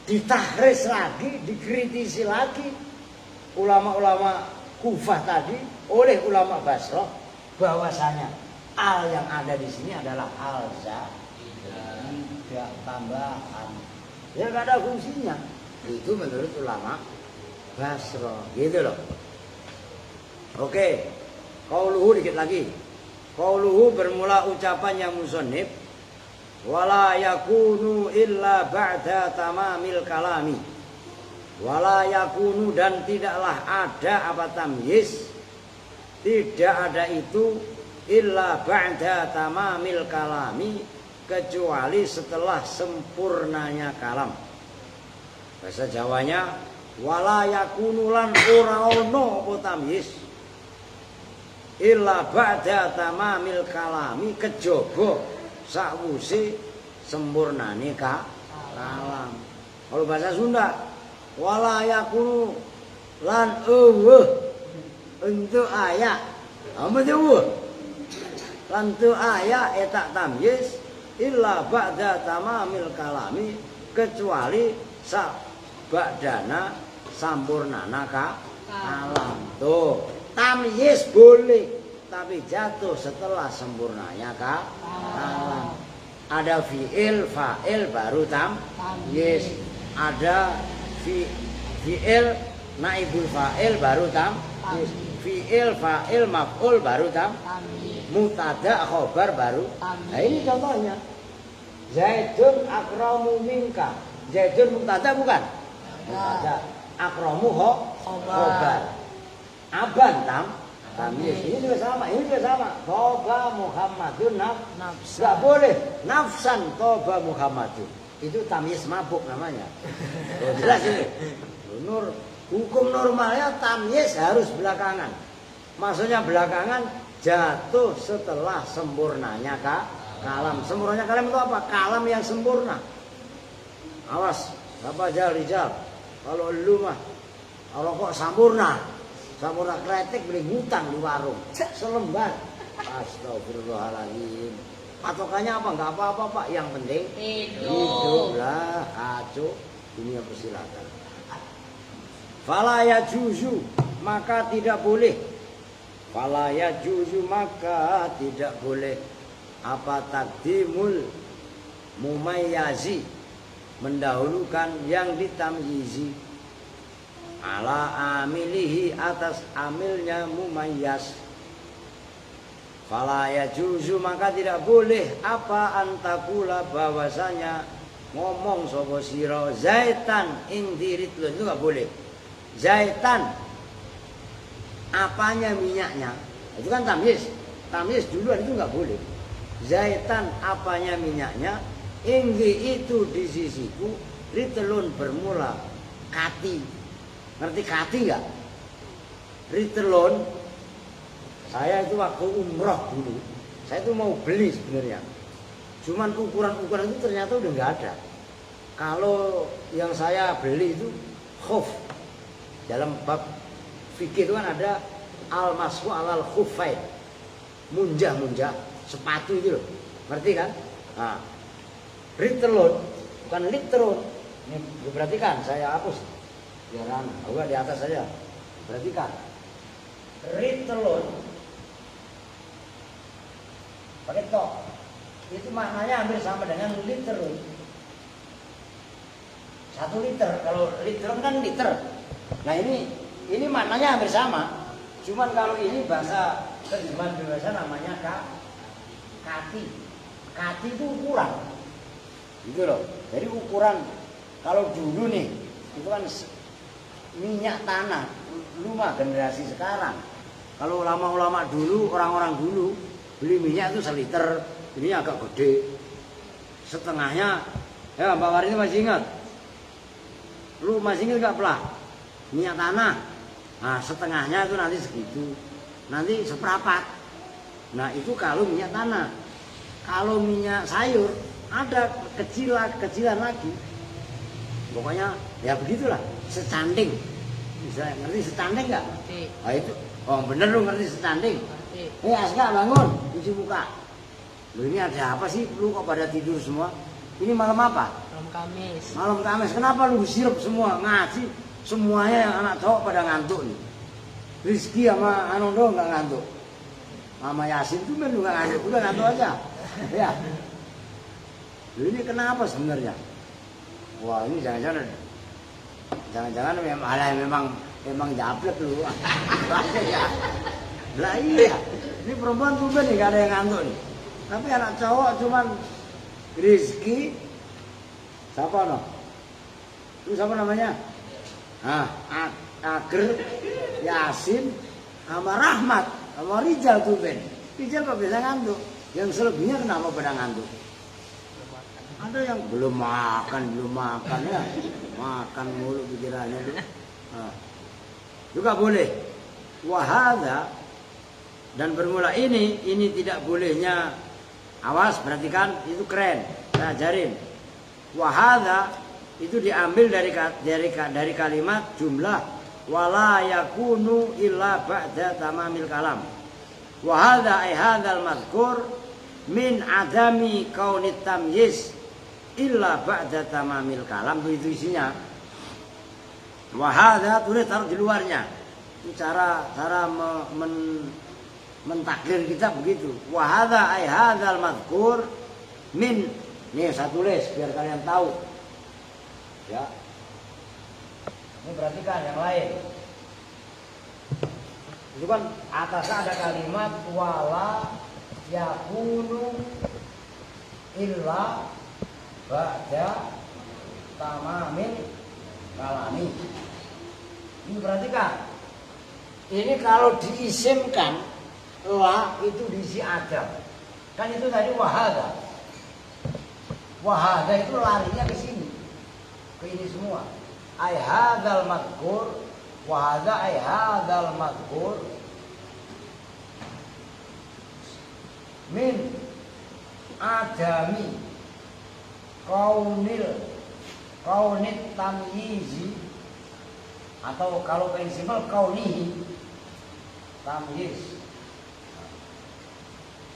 ditahris lagi, dikritisi lagi ulama-ulama Kufah tadi oleh ulama Basrah bahwasanya al yang ada di sini adalah al tidak tambahan. Ya gak ada fungsinya. Itu menurut ulama Basrah. Gitu loh. Oke. Qauluhu dikit lagi. Qauluhu bermula ucapan yang musannif. Wala yakunu illa ba'da tamamil kalami. Wala yakunu dan tidaklah ada apa tamyiz. Tidak ada itu illa ba'da tamamil kalami. Kecuali setelah sempurnanya kalam. Bahasa Jawanya wala yakunulan ora ono apa tamyiz illa ba'da tamamil kalami kejaba sakwuse sempurnane kalam. Kalau bahasa Sunda wala yakunu lan untuk ayat apa itu lan tu ayat etak tamyiz illa ba'da tamamil kalami kecuali ba'dana sampurnana kalam. Tuh, tamyiz boleh tapi jatuh setelah sempurnanya kalam. Ada fi'il, fa'il baru tamyiz. Ada fi'il naibul fa'il baru tamyiz. Fi'il, fa'il, maf'ul baru tamyiz. Mubtada khobar baru. Nah ini contohnya. Zaidun akramu minka. Zaidun mubtada bukan? Mubtada. Akramu Khobar. khobar. Aban tamyiz. Ini juga sama. Toba Muhammadun Nafsa. nggak boleh nafsan toba Muhammadun. Itu tamyiz mabuk namanya. Oh, jelas ini. Hukum normalnya tamyiz harus belakangan. Maksudnya belakangan jatuh setelah sempurnanya kalam. Sempurnanya kalam itu apa? Kalam yang sempurna. Awas, Bapak Rijal. Kalau lu mah rokok sempurna kretek beli ngutang di warung selembar. Astagfirullahaladzim. Patokannya apa? Enggak apa-apa Pak. Yang penting hidup lah. Kacau. Dunia persilatan. Fala yajuzu, maka tidak boleh. Fala yajuzu, maka tidak boleh. Apa takdimul mumayyazi, mendahulukan yang ditamyizi, ala amilihi, atas amilnya mumayyaz. Fala yajuzu, maka tidak boleh. Apa antakula, bahwasanya ngomong sapa sira zaitan ing diritlu, itu enggak boleh. Zaitan apanya minyaknya, itu kan tamyiz duluan, itu enggak boleh. Zaitan apanya minyaknya, inggi itu di sisiku, ritelun bermula kati. Ngerti kati enggak? Ritelun, saya itu waktu umroh dulu, saya itu mau beli sebenarnya. Cuman ukuran itu ternyata udah enggak ada. Kalau yang saya beli itu khuf. Dalam bab fikih itu kan ada al-mashu alal khuffain. Munjah sepatu itu loh. Ngerti kan? Nah, ritelun bukan literun. Ini diperhatikan, saya hapus. Biar di atas saja. Perhatikan. Ritelun pakai tok. Itu maknanya hampir sama dengan literun. 1 liter. Kalau literun kan liter. Nah ini maknanya hampir sama. Cuman kalau ini bahasa terjemahan bahasa namanya kati. Kati itu ukuran. Gitu loh. Jadi ukuran kalau dulu nih itu kan minyak tanah. Lu mah generasi sekarang. Kalau ulama-ulama dulu, orang-orang dulu beli minyak itu 1 liter. Ini agak gede. Setengahnya, ya Mbak Warini masih ingat? Lu masih ingat gak pelah? Minyak tanah. Nah setengahnya itu nanti segitu. Nanti seperempat. Nah itu kalau minyak tanah. Kalau minyak sayur ada kecilan lagi. Pokoknya ya begitulah. Secanding. Bisa ngerti secanding gak? Nah itu. Oh bener lu ngerti secanding. Aska bangun, cuci muka. Loh ini ada apa sih? Lu kok pada tidur semua? Ini malam apa? Malam Kamis. Kenapa lu sirup semua? Ngaji. Semuanya yang anak cowok pada ngantuk nih. Rizky sama Anong doang gak ngantuk. Mama Yasin tuh men juga ngantuk. Udah ngantuk aja. Ya. Loh ini kenapa sebenarnya? Wah ini jangan-jangan memang jablek lu. Lah iya. Ini perempuan tuh nih gak ada yang ngantuk nih. Tapi anak cowok cuman Rizky, siapa no? Itu siapa namanya? Ager, Yasin, sama Rahmat, sama Rijal tuh Ben. Rijal kok bisa ngantuk? Yang selebihnya kenapa pada ngantuk? Ada yang belum makan ya, makan mulu pikirannya tuh. Juga boleh. Wahada, dan bermula ini tidak bolehnya. Awas, perhatikan, itu keren. Saya ajarin. Wahada itu diambil dari kalimat jumlah wala yakunu illa ba'da tamamil kalam. Wahada ay hadzal madhkur min adami kaunit tamyiz illa ba'da tamamil kalam. Itu isinya. Wahada tulis taruh di luarnya. Itu cara mentakdir kita begitu. Wahada ay hadzal madhkur min, nih saya tulis biar kalian tahu. Ya. Ini perhatikan yang lain. Itu kan atasnya ada kalimat wala yakunu illa ba'da tamamil kalami. Ini perhatikan. Ini kalau diisimkan la itu diisi adam. Kan itu tadi wahada. Wahada itu larinya ke sini. Ke ini semua. Ai hadzal madhkur wa hadza ai hadzal madhkur min adami kaunit tamyizi, atau kalau paling simpel kaunihi tamyiz.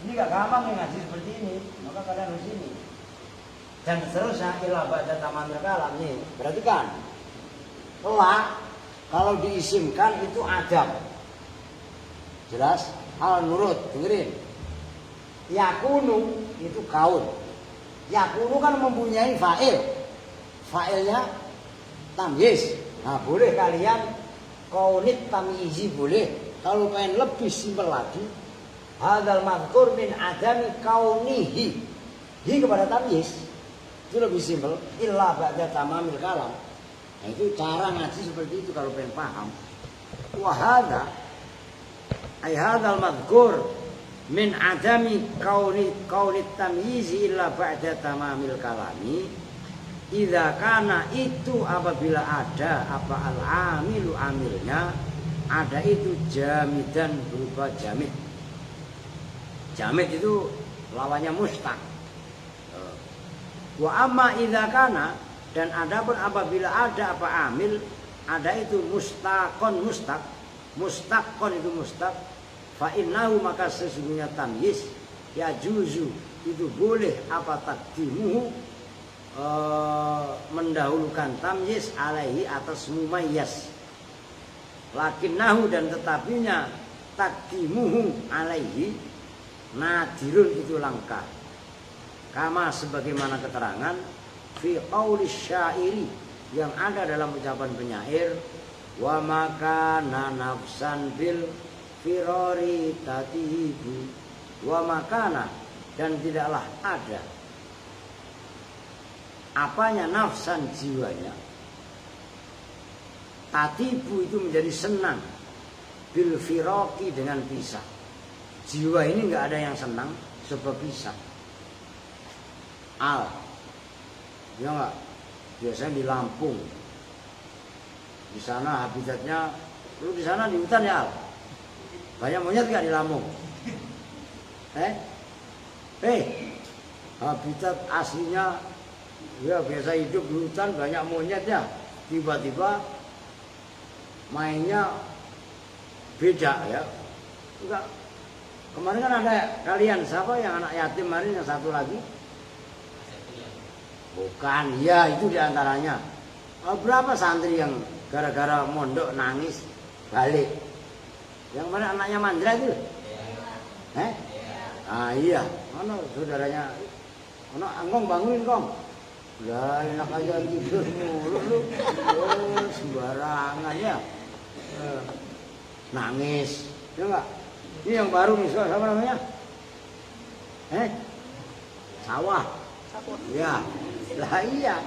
Ini gak gampang nih ngaji seperti ini, maka kalian harus ini. Dan seterusnya ila ba'da tamamil kalam nih. Perhatikan. La kalau diisimkan itu adam. Jelas? Al nurut, dengerin. Yakunu itu kaun. Yakunu kan mempunyai fa'il. Fa'ilnya tamyiz. Nah, boleh kalian kaunit tamyizi boleh. Kalau pengen lebih simpel lagi, hadzal mazkur min adami kaunihi. Hi kepada tamyiz. Itu lebih simpel. Illa ba'da tamamil kalam. Nah, itu cara ngaji seperti itu kalau pengen paham. Wa hadza ay hadzal mazkur min adami kaunit tamyizi illa ba'da tamamil kalami. Idza kana itu apabila ada apa al-amilu amilnya, ada itu jamidan berupa jamid. Jamid itu lawannya mustaq. Wa amma idza kana, dan adapun apabila ada apa amil, ada itu mustaqon mustaq. Mustaqon itu mustaq. Fa innahu, maka sesungguhnya tamyiz ya juzu itu boleh apa takdimuhu, mendahulukan tamyiz alaihi atas mumayyaz. Lakinnahu, dan tetapinya takdimuhu alaihi nadirun itu langka. Kama sebagaimana keterangan fi qauli syairi yang ada dalam ucapan penyair, wa makana nafsan bil firari tatibu, wa makana, dan tidaklah ada apanya nafsan jiwanya, tatibu itu menjadi senang, bil firaqi dengan pisah. Jiwa ini enggak ada yang senang sebab pisah. Al, ya enggak? Biasanya di Lampung, di sana habitatnya, lu di sana di hutan ya Al? Banyak monyet enggak di Lampung? Habitat aslinya ya biasa hidup di hutan, banyak monyetnya. Tiba-tiba mainnya beda ya. Enggak. Kemarin kan ada kalian siapa yang anak yatim kemarin, yang satu lagi? Bukan, ya itu diantaranya. Berapa santri yang gara-gara mondok nangis balik? Yang mana anaknya Mandra itu? Iya. Mana saudaranya? Mana Angkong bangunin Kong? Lah enak aja tidur mulu lu. Sembarangan ya. Nangis. Ya enggak? Ini yang baru nih, siapa namanya? Sawah. Ya. Lah iya.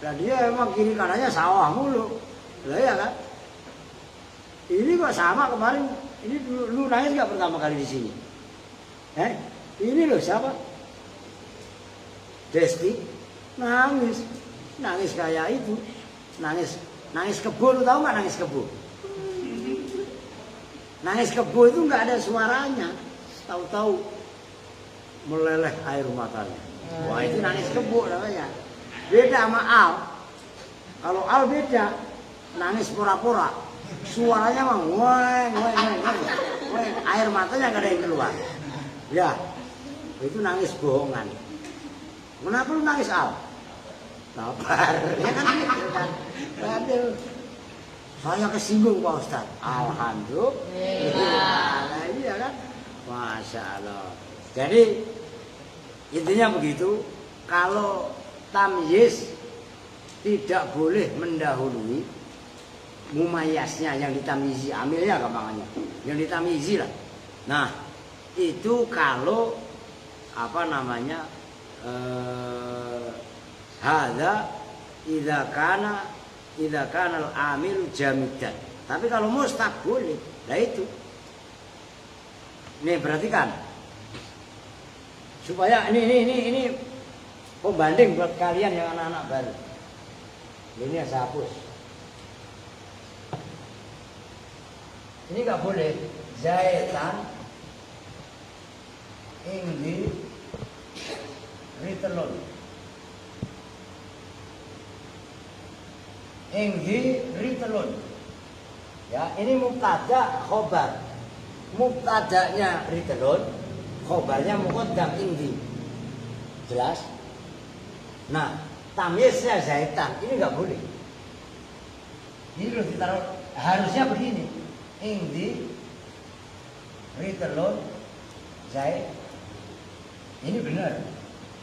Lah dia emang kiri kanannya sawah mulu. Lah iya kan? Ini kok sama kemarin. Ini lu nangis enggak pertama kali di sini? Ini loh siapa? Desti. Nangis kayak itu. Nangis kebo, lu tahu nggak nangis kebo? Nangis kebo itu nggak ada suaranya, tahu-tahu meleleh air matanya. Wah itu nangis kebo namanya. Beda sama Al. Kalau Al beda, nangis pura-pura, suaranya mah weng, air matanya nggak ada yang keluar. Ya, itu nangis bohongan. Kenapa lu nangis Al? Sabar, ya kan gitu kan. Aduh, saya kesinggung Pak Ustaz. Alhamdulillah. Iya kan? Masya Allah. Jadi intinya begitu. Kalau tamyiz tidak boleh mendahului mumayyaznya, yang ditamyizi, amilnya gampangannya, yang ditamyizi lah. Nah itu kalau apa namanya, hadza idza kana al-amil jamidan. Tapi kalau mustaq boleh. Nah itu. Nih perhatikan. Supaya ini pembanding buat kalian yang anak-anak baru. Ini saya hapus. Ini nggak boleh. Zaitan indi ritelun. Indi ritelun. Ya, ini mubtada khobar. Mubtadanya ritelun, khobarnya muqaddam indi. Jelas? Nah, tamyiznya zaitan ini nggak boleh. Ini loh ditaruh, harusnya begini. Indi ritelun zait. Ini benar.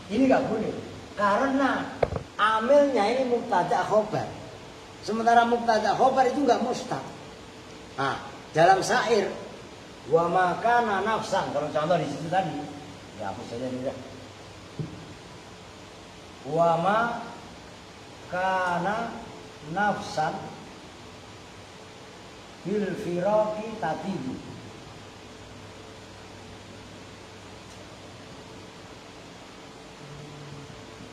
Ini nggak boleh. Karena amilnya ini mubtada khobar. Sementara mubtada khobar itu nggak mustaq. Nah, dalam syair wa makana nafsan, kalau contoh di situ tadi, ya hapus saja ini dah. Wa makana nafsan bil firaqi tatibu.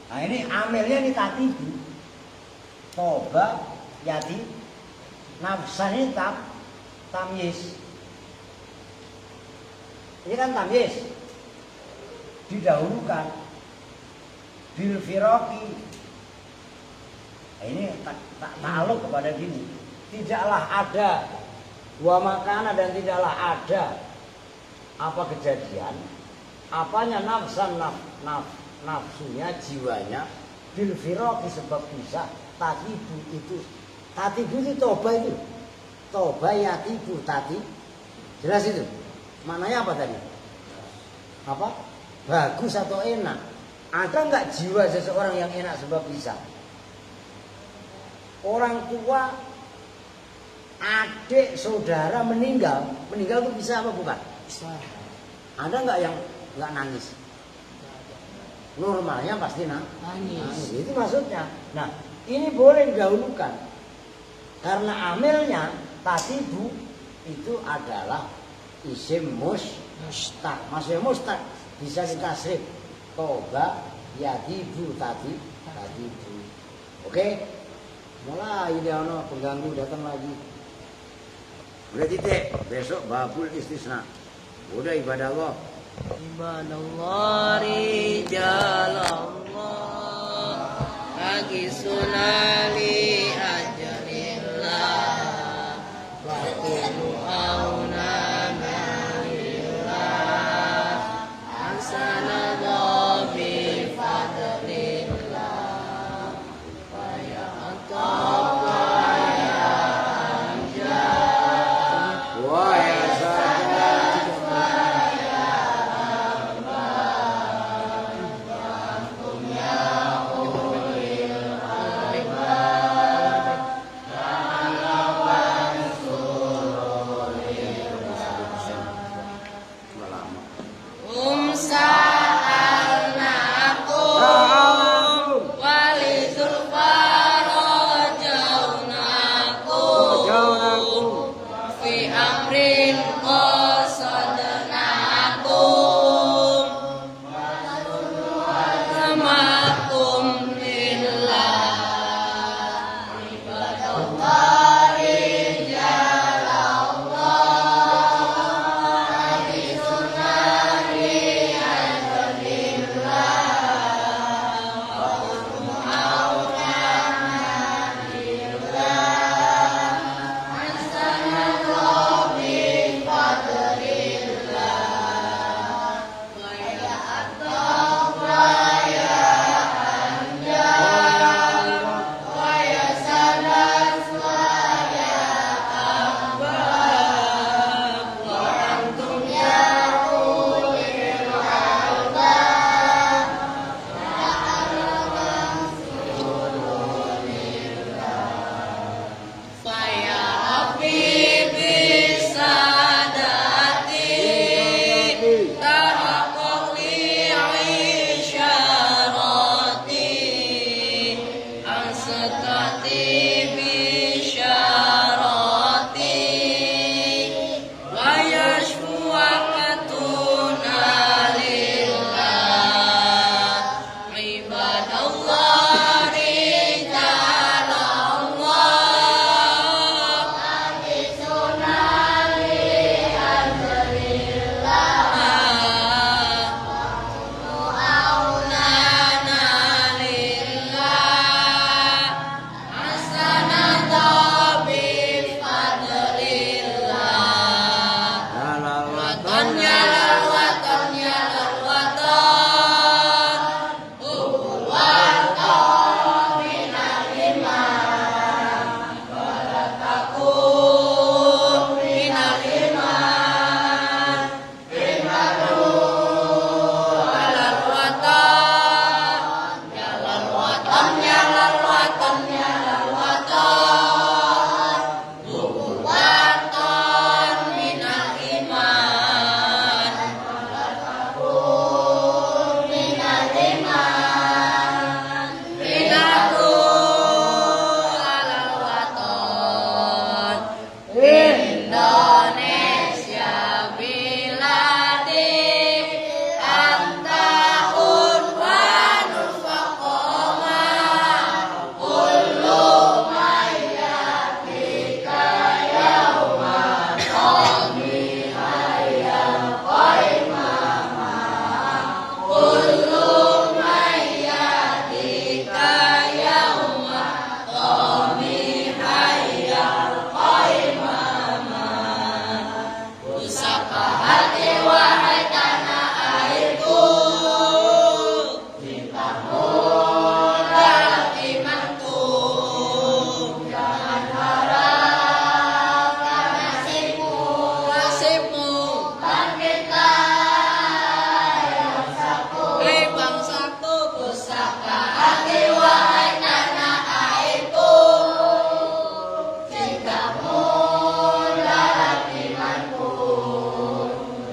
Nah ini amilnya ini tatibu. Toba yati nafsan ini tamyiz. Ini kan tamyiz. Didahulukan bil firaqi. Nah, ini takluk kepada gini. Tidaklah ada wa makana dan tidaklah ada apa kejadian apanya nafsan nafsunya jiwanya bil firaqi sebab bisa tatibu itu toba itu toba yatibu tati jelas itu maknanya apa tadi apa bagus atau enak ada nggak jiwa seseorang yang enak sebab bisa orang tua adik saudara meninggal itu bisa apa bukan ada nggak yang nggak nangis normalnya pasti nangis. Itu maksudnya. Nah, ini boleh didahulukan. Karena amilnya tatibu itu adalah isim mustaq. Maksudnya mustaq bisa ditasrif toba yatibu tatibu. Oke? Mulai ini ono pengganggu datang lagi. Udah titik, besok babul istisna. Udah ibadah Allah. Ibadallah rijalallah agisunali ajalillah Wakulu awna ma'illah Hasanallah bifadlillah Waya ataf waya anjah Waya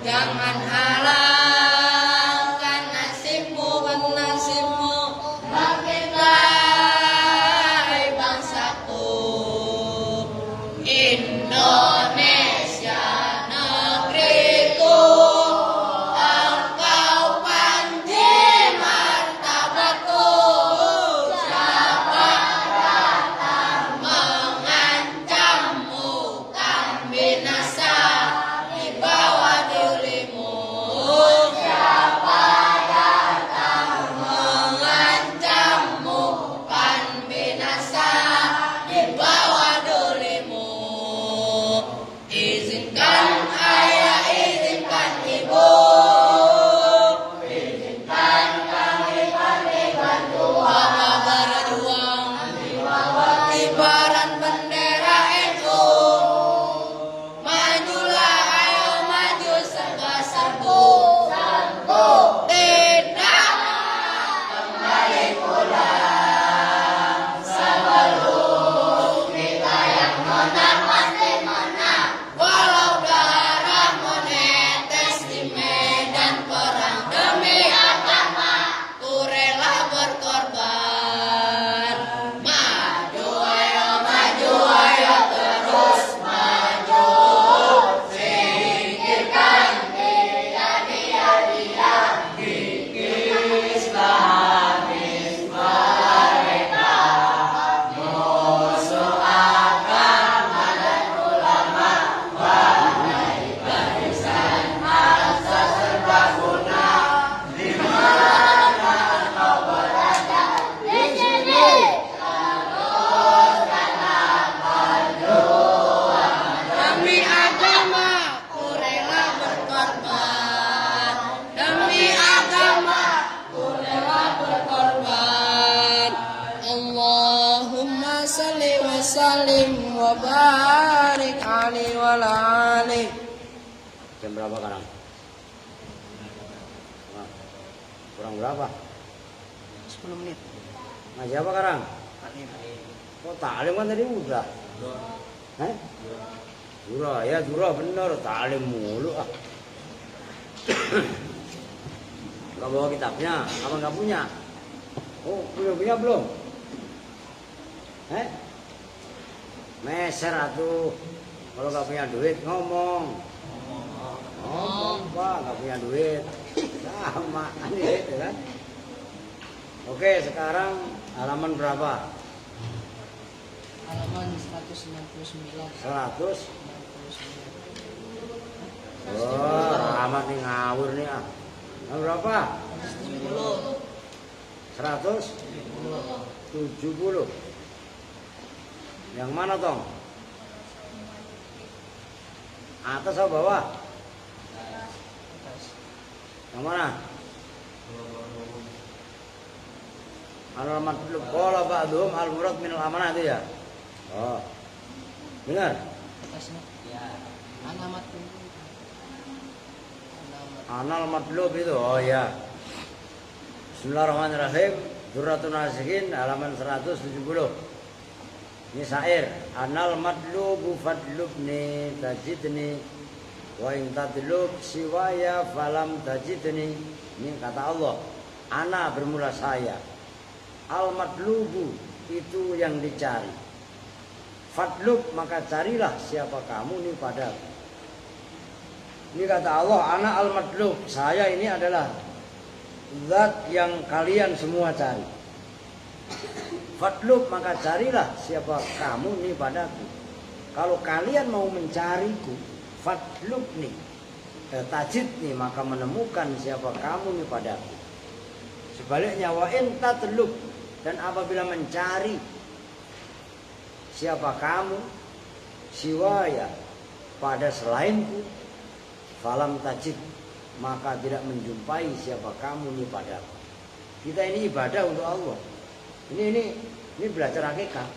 Jangan halangkan nasibmu, bagai bangsaku. Indonesia negeriku, engkau panji martabatku. Siapa datang mengancammu, kan binasa di bawah dirimu. Siapa datang mengancammu, kan binasa di bawah dirimu. Izinkan ayah, izinkan ibu, izinkan kami berjuang, kibaran bendera NU. Majulah, ayo maju serba-serbu. Tidak kembali pulang sebelum kita yang menang pasti menang. Walau darah menetes di medan perang demi agama, ku rela berkorban. Maju ayo terus maju. Singkirkan dia, kikislah habis mereka. Musuh agama dan ulama, bagai barisan masa serbaguna. Di mana kau berada, di sini teruskanlah berjuang. Demi agama, ku rela berkorban. Demi agama, ku rela berkorban. Allahumma salli wa sallim wa barik alaihi wa ala alihi. Jam berapa sekarang? Nah, kurang berapa? 10 menit. Ngaji apa sekarang? Oh taklim kan tadi udah. Jura bener, taklim mulu ah. Gak bawa kitabnya, apa nggak punya? Oh punya belum? Meser atuh. Kalau nggak punya duit ngomong. Pak nggak punya duit. Sama gitu kan? Oke sekarang halaman berapa? Halaman 199. 100. Wah, amat nih ngawur nih ah. Nah, berapa? 70. 170. Yang mana tong? Atas atau bawah? Yang mana? Alamat dulu. Qala ba'dhum al-murad minal amanah itu ya? Oh. Dengar? Atasnya. Ya. Alamat dulu. Anal matlub itu, oh ya. Bismillahirrahmanirrahim. Durratun Nasihin halaman 170. Ini syair. Anal matlubu fadlubni tajidni wa in tadlub siwaya falam tajidni. Ini kata Allah. Ana bermula saya. Al matlubu itu yang dicari. Fadlub maka carilah siapa kamu nih padaku. Ini kata Allah, ana al-madlub, saya ini adalah zat yang kalian semua cari. Fadlub maka carilah siapa kamu nih padaku. Kalau kalian mau mencariku, fadlub nih, tajid nih maka menemukan siapa kamu nih padaku. Sebaliknya wa in tatlub, dan apabila mencari siapa kamu, siwaya pada selainku, falam tajid maka tidak menjumpai siapa kamu nih padaku. Kita ini ibadah untuk Allah. Ini belajar hakikat.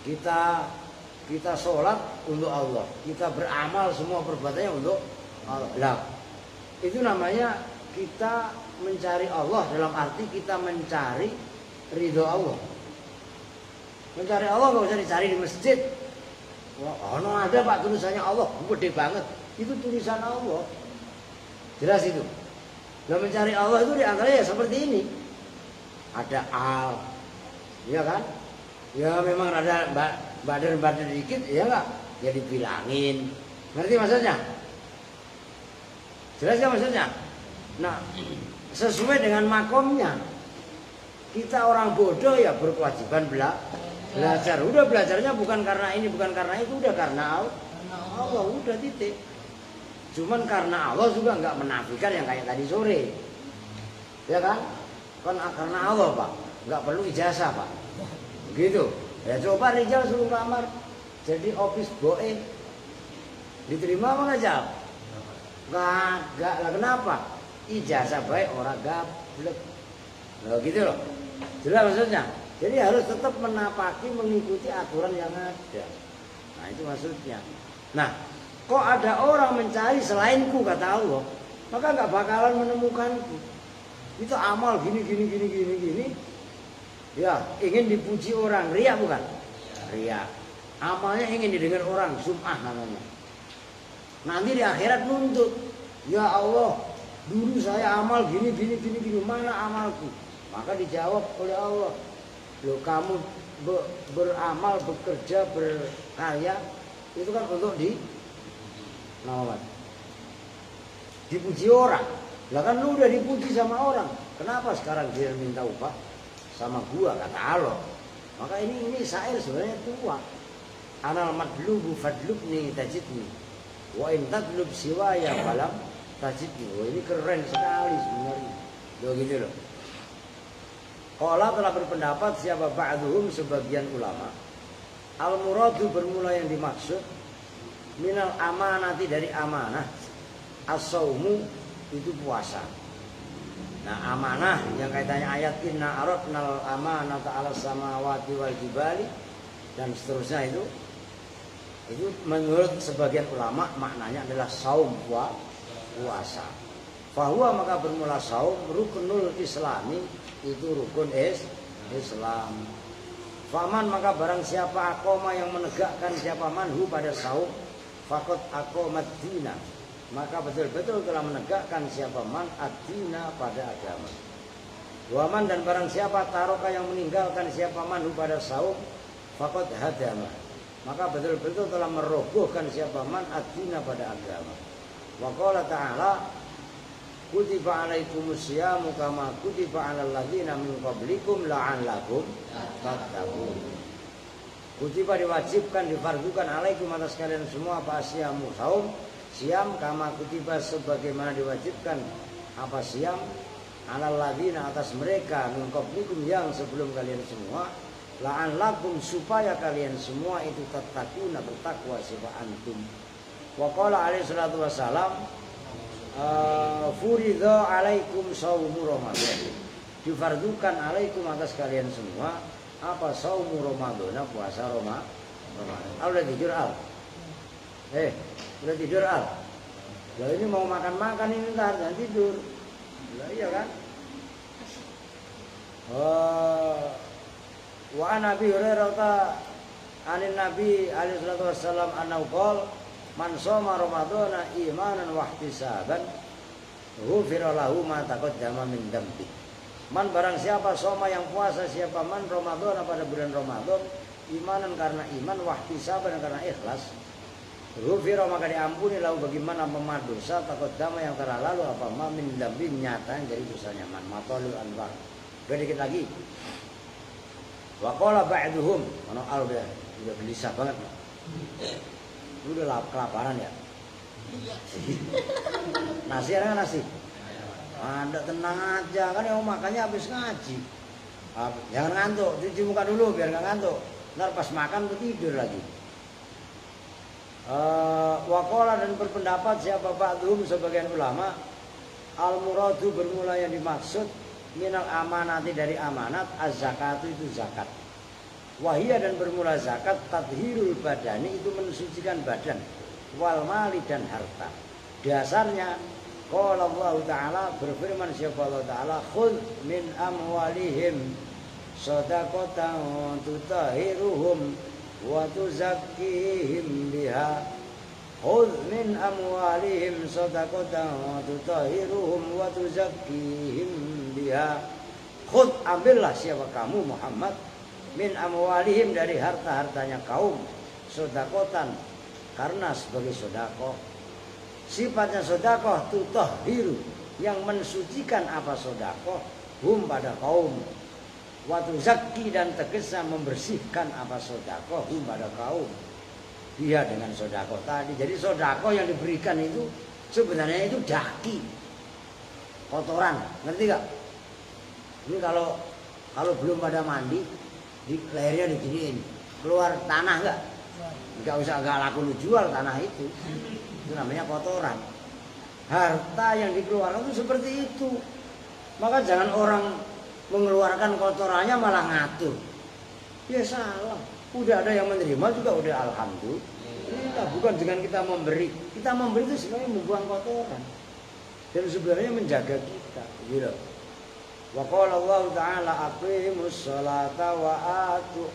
Kita sholat untuk Allah. Kita beramal semua perbuatannya untuk Allah. Lah, itu namanya kita mencari Allah dalam arti kita mencari ridho Allah. Mencari Allah nggak usah dicari di masjid. Wah, ada Pak tulisannya Allah, gede banget. Itu tulisan Allah. Jelas itu. Nah, mencari Allah itu diantaranya seperti ini. Ada al, ya kan? Ya memang ada badan dikit, ya enggak? Ya dibilangin. Ngerti maksudnya? Jelas kan maksudnya? Nah, sesuai dengan makomnya. Kita orang bodoh ya berkewajiban belajar. Udah belajarnya bukan karena ini, bukan karena itu, udah karena Allah, udah titik. Cuman karena Allah juga nggak menafikan yang kayak tadi sore, ya kan? Kan karena Allah Pak, nggak perlu ijazah Pak, begitu. Ya coba Rijal suruh kamar jadi office boy, diterima apa nggak Jal? Nggak lah, kenapa? Ijazah baik orang gablek, loh gitu loh. Jelas maksudnya. Jadi harus tetap menapaki mengikuti aturan yang ada. Nah itu maksudnya. Nah, kok ada orang mencari selainku kata Allah, maka nggak bakalan menemukanku. Itu amal gini. Ya, ingin dipuji orang, riya bukan? Riya. Amalnya ingin didengar orang, sum'ah namanya. Nanti di akhirat nuntut, ya Allah, dulu saya amal gini, mana amalku? Maka dijawab oleh Allah, loh kamu beramal, bekerja, berkarya, itu kan untuk dipuji orang. Lah kan lu udah dipuji sama orang, kenapa sekarang dia minta upah sama gua, kata Allah. Maka ini syair sebenarnya tua. Anal madlubu fadlubni tajidni, wa in tadlub siwaya falam tajidni. Wah, ini keren sekali sebenarnya. Loh gitu loh. Qala telah berpendapat siapa ba'duhum sebagian ulama, al-muradu bermula yang dimaksud minal amanati dari amanah, as-saumu itu puasa. Nah amanah yang kaitannya ayat inna aradnal amanata 'alas samawati wal jibali dan seterusnya itu menurut sebagian ulama maknanya adalah saum, puasa. Fahuwa maka bermula saum rukunul islami, itu rukun Islam. Faman maka barang siapa akoma yang menegakkan siapa manhu pada saum, fakot akomat dina, maka betul-betul telah menegakkan siapa man ad-dina pada agama. Waman dan barang siapa taroka yang meninggalkan siapa manhu pada saum, fakot hadama, maka betul-betul telah merobohkan siapa man ad-dina pada agama. Wa qala ta'ala kutiba alaikumus syamu kama kutiba alal ladzina min qablikum la'allakum tattaqun. Kutiba diwajibkan, difardukan alaikum atas kalian semua apa syamu saum, siam kama kutiba sebagaimana diwajibkan apa siam alal ladzina atas mereka min qablikum yang sebelum kalian semua, la'allakum supaya kalian semua itu tattaquna bertakwa sifat antum. Wa qala alaihi salatu wassalam furidha alaikum saumu Ramadan, difardukan alaikum atas kalian semua apa saumu Ramadan, puasa Ramadan. Udah tidur al? Udah tidur al? Lah ini mau makan ini ntar jangan tidur. Lah iya kan? Wa an Abi Hurairah anin Nabi alaihi salatu wassalam annahu qala man shoma ramadhana imanan wa ihtisaban ghufira lahu ma taqaddama min dambi. Man barang siapa soma yang puasa siapa man Ramadan pada bulan Ramadan imanan karena iman wa ihtisaban karena ikhlas, ghufira maka diampuni lahu bagaimana dosa taqaddama yang telah lalu apa ma min dambi nyata dari dosanya man matalul anwar. Sedikit lagi. Wa qala ba'duhum ana al udah gelisah banget. Udah kelaparan ya. Nasi ada kan nasi? Ada, tenang aja kan yang makannya habis ngaji. Jangan ngantuk, cuci muka dulu biar nggak ngantuk. Ntar pas makan tuh tidur lagi. Waqala dan berpendapat siapa ba'dhum sebagian ulama, al muradu bermula yang dimaksud minal amanati dari amanat, az-zakatu itu zakat. Wahia dan bermula zakat tathirul badani itu mensucikan badan, wal mali dan harta. Dasarnya qala Allah Ta'ala berfirman siapa Allah Ta'ala khudh min amwalihim shadaqatan tutahhiruhum wa tuzakkihim biha Khudh min amwalihim shadaqatan tutahhiruhum wa tuzakkihim biha. Khudh, ambillah siapa kamu Muhammad, min amwalihim dari harta-hartanya kaum, shadaqatan karena sebagai sedekah. Sifatnya sedekah tutahhiru, yang mensucikan apa sedekah, hum pada kaum, wa tuzakki dan tegasnya membersihkan apa sedekah, hum pada kaum. Dia dengan sedekah tadi. Jadi sedekah yang diberikan itu sebenarnya itu daki, kotoran, ngerti gak? Ini kalau belum pada mandi, di lehernya diginiin, keluar tanah gak? Gak usah gak laku lu jual tanah itu namanya kotoran. Harta yang dikeluarkan itu seperti itu. Maka jangan orang mengeluarkan kotorannya malah ngatur. Ya salah. Udah ada yang menerima juga udah alhamdulillah. Bukan dengan kita memberi. Kita memberi itu sebenarnya membuang kotoran. Dan sebenarnya menjaga kita. Gitu. Wa qala Allah Ta'ala aqimus sholata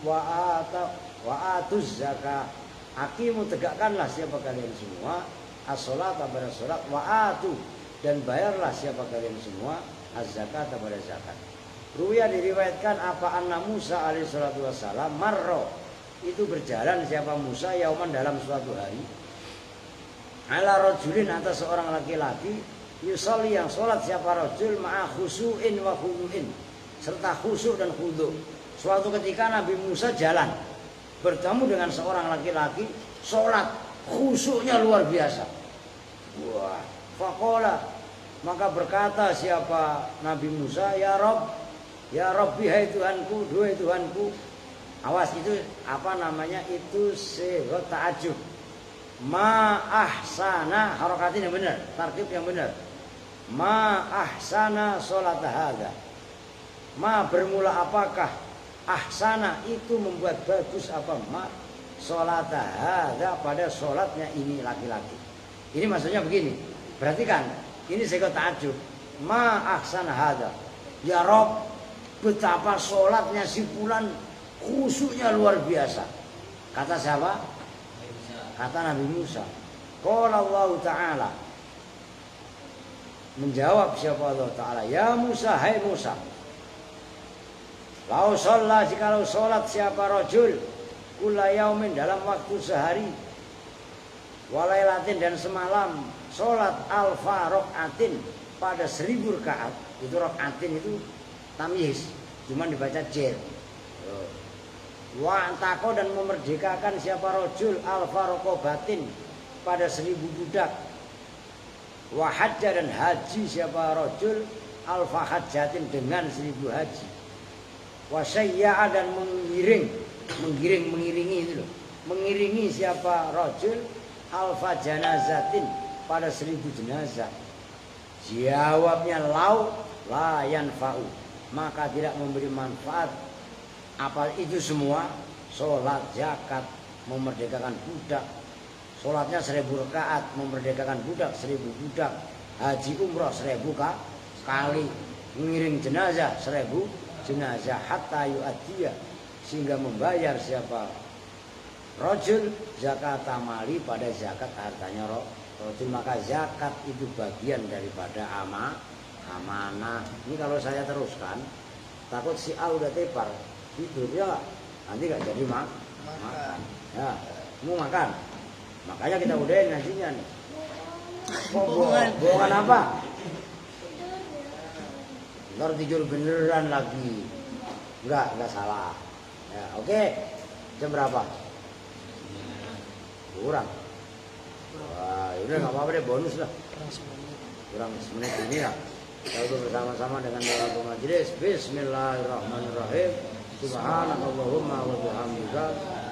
wa atuz zakah. Aqimu, tegakkanlah siapa kalian semua as-sholata pada sholat, wa atu dan bayarlah siapa kalian semua az-zakata pada zakat. Ruya diriwayatkan apa anna Musa alaihi salatu wassalam marro, itu berjalan siapa Musa yauman dalam suatu hari, ala rajulin atas seorang laki-laki, yusolli yang sholat siapa rajul ma'a khusu'in wa khudu'in, serta khusu' dan khudu'. Suatu ketika Nabi Musa jalan bertemu dengan seorang laki-laki sholat, khusyuknya luar biasa. Wah, faqala, maka berkata siapa Nabi Musa, ya Rabbi, hai Tuhanku, duhai Tuhanku. Awas, itu apa namanya, itu sighah ta'ajjub. Ma ahsana, harakatin yang benar, tarkib yang benar. Ma ahsana sholat hadza. Ma bermula apakah, ahsana itu membuat bagus apa, ma sholat hadza pada sholatnya ini laki-laki. Ini maksudnya begini, perhatikan, ini sighah ta'ajjub. Ma ahsana hadza, ya Rabb, betapa sholatnya si fulan khusyuknya luar biasa. Kata siapa? Kata Nabi Musa. Qala Allah Ta'ala, menjawab siapa Allah Ta'ala, ya Musa, hai Musa, lau sholat, jikalau sholat siapa rajul kulla yaumin dalam waktu sehari, walailatin dan semalam, sholat alfa rok'atin pada 1000 rakaat. Itu rok'atin itu tamyiz, cuman dibaca jer. Wa antako dan memerdekakan siapa rajul alfa rokobatin pada 1000 budak. Wa hajja dan haji siapa rajul alfa hajjatin dengan 1000 haji. Wa sayya'a dan mengiringi itu loh. Mengiringi siapa rajul alfa janazatin pada 1000 jenazah. Jawabnya lau la yanfa'u, maka tidak memberi manfaat apa itu semua. Sholat, zakat, memerdekakan budak, sholatnya 1000 rakaat, memerdekakan budak 1000 budak, haji umrah 1000 kali, mengiring jenazah 1000 jenazah, hatta yu'adiyah, sehingga membayar siapa rajul zakat amali pada zakat hartanya rajul. Maka zakat itu bagian daripada amanah. Ini kalau saya teruskan takut si A udah tepar tidur ya, nanti gak jadi makan ya, mau makan. Makanya kita udahin ngajinya nih. Bohongan apa? Ntar tidur beneran lagi. Enggak salah ya. Oke, jam berapa? Kurang. Wah, udah gak apa-apa deh, bonus lah. Kurang semenit ini lah. Kita udah bersama-sama dengan dalam majelis. Bismillahirrahmanirrahim. Subhanakallahumma wa bihamdika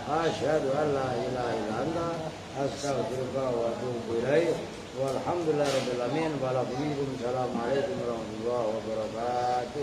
asyhadu an la ilaha illa anta astaghfiruka wa atubu ilaik. Walhamdulillahirabbil alamin. Assalamualaikum warahmatullahi wabarakatuh.